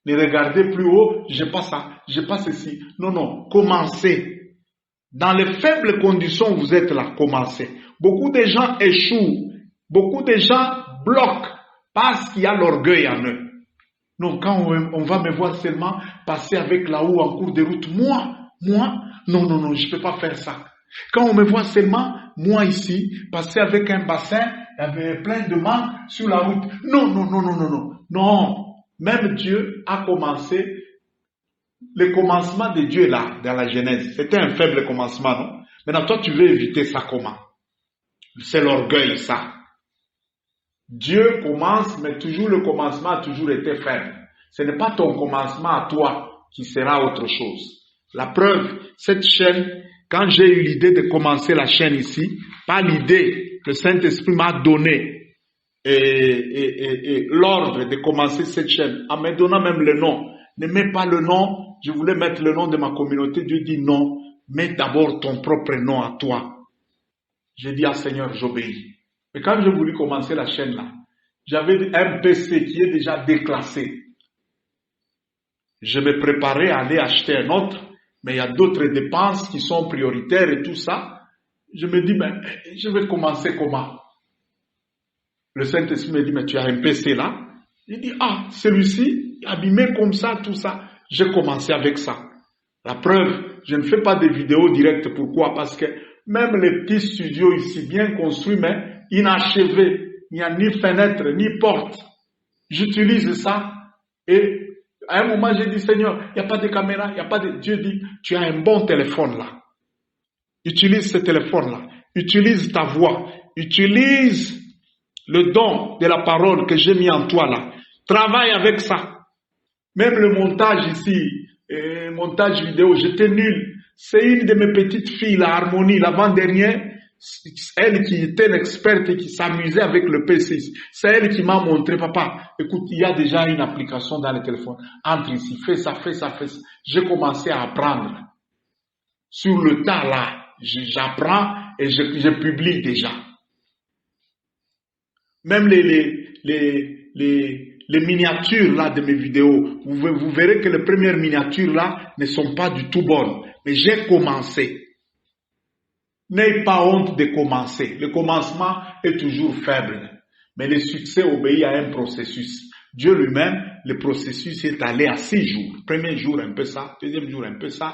S1: ne regardez plus haut, j'ai pas ça, j'ai pas ceci. Non, non, commencez. Dans les faibles conditions où vous êtes là, commencez. Beaucoup de gens échouent, beaucoup de gens bloquent parce qu'il y a l'orgueil en eux. Non, quand on va me voir seulement passer avec la houe en cours de route, moi, non, je peux pas faire ça. Quand on me voit seulement, moi ici, passer avec un bassin, avec plein de mains sur la route, non. Même Dieu a commencé, le commencement de Dieu est là, dans la Genèse. C'était un faible commencement, non? Maintenant, toi, tu veux éviter ça comment? C'est l'orgueil, ça. Dieu commence, mais toujours le commencement a toujours été faible. Ce n'est pas ton commencement à toi qui sera autre chose. La preuve, cette chaîne, quand j'ai eu l'idée de commencer la chaîne ici, pas l'idée, le Saint-Esprit m'a donné et l'ordre de commencer cette chaîne, en me donnant même le nom. Ne mets pas le nom, je voulais mettre le nom de ma communauté. Dieu dit non, mets d'abord ton propre nom à toi. J'ai dit à Seigneur, j'obéis. Mais quand j'ai voulu commencer la chaîne là, j'avais un PC qui est déjà déclassé. Je me préparais à aller acheter un autre, mais il y a d'autres dépenses qui sont prioritaires et tout ça. Je me dis, mais je vais commencer comment? Le Saint-Esprit me dit, mais tu as un PC là? Il dit, celui-ci, abîmé comme ça, tout ça. J'ai commencé avec ça. La preuve, je ne fais pas de vidéos directes. Pourquoi? Parce que même les petits studios ici, bien construits, mais inachevés, il n'y a ni fenêtre, ni porte. J'utilise ça et à un moment, j'ai dit, Seigneur, il n'y a pas de caméra, il n'y a pas de... Dieu dit, tu as un bon téléphone là. Utilise ce téléphone là. Utilise ta voix. Utilise le don de la parole que j'ai mis en toi là. Travaille avec ça. Même le montage ici, montage vidéo, j'étais nul. C'est une de mes petites filles, la Harmonie, l'avant-dernière. Elle qui était l'experte et qui s'amusait avec le PC. C'est elle qui m'a montré, papa, écoute, il y a déjà une application dans le téléphone. Entre ici, fais ça. J'ai commencé à apprendre. Sur le tas là, j'apprends et je publie déjà. Même les miniatures là de mes vidéos, vous verrez que les premières miniatures là ne sont pas du tout bonnes. Mais j'ai commencé. N'ayez pas honte de commencer. Le commencement est toujours faible. Mais le succès obéit à un processus. Dieu lui-même, le processus est allé à 6 jours. Premier jour, un peu ça. Deuxième jour, un peu ça.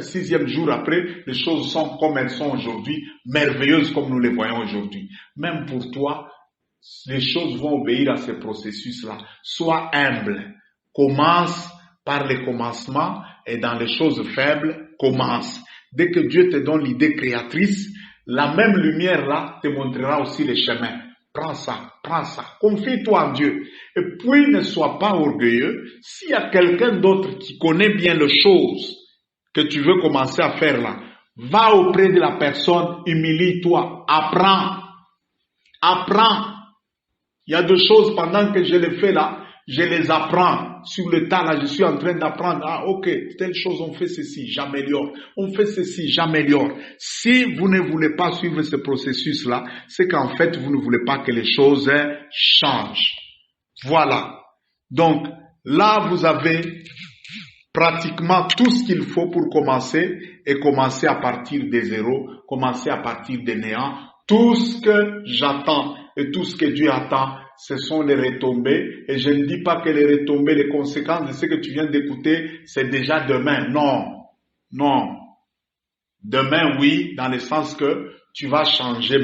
S1: Sixième jour après, les choses sont comme elles sont aujourd'hui. Merveilleuses comme nous les voyons aujourd'hui. Même pour toi, les choses vont obéir à ce processus-là. Sois humble. Commence par le commencement et dans les choses faibles, commence. Dès que Dieu te donne l'idée créatrice, la même lumière là te montrera aussi les chemins. Prends ça. Confie-toi en Dieu. Et puis ne sois pas orgueilleux. S'il y a quelqu'un d'autre qui connaît bien les choses que tu veux commencer à faire là, va auprès de la personne, humilie-toi, apprends. Apprends. Il y a des choses pendant que je les fais là, je les apprends. Sur le tas là, je suis en train d'apprendre. Ah ok, telle chose, on fait ceci, j'améliore. On fait ceci, j'améliore. Si vous ne voulez pas suivre ce processus là, c'est qu'en fait, vous ne voulez pas que les choses changent. Voilà. Donc, là, vous avez pratiquement tout ce qu'il faut pour commencer et commencer à partir des zéros, commencer à partir des néants. Tout ce que j'attends et tout ce que Dieu attend, ce sont les retombées. Et je ne dis pas que les retombées, les conséquences de ce que tu viens d'écouter, c'est déjà demain. Non, non. Demain, oui, dans le sens que tu vas changer.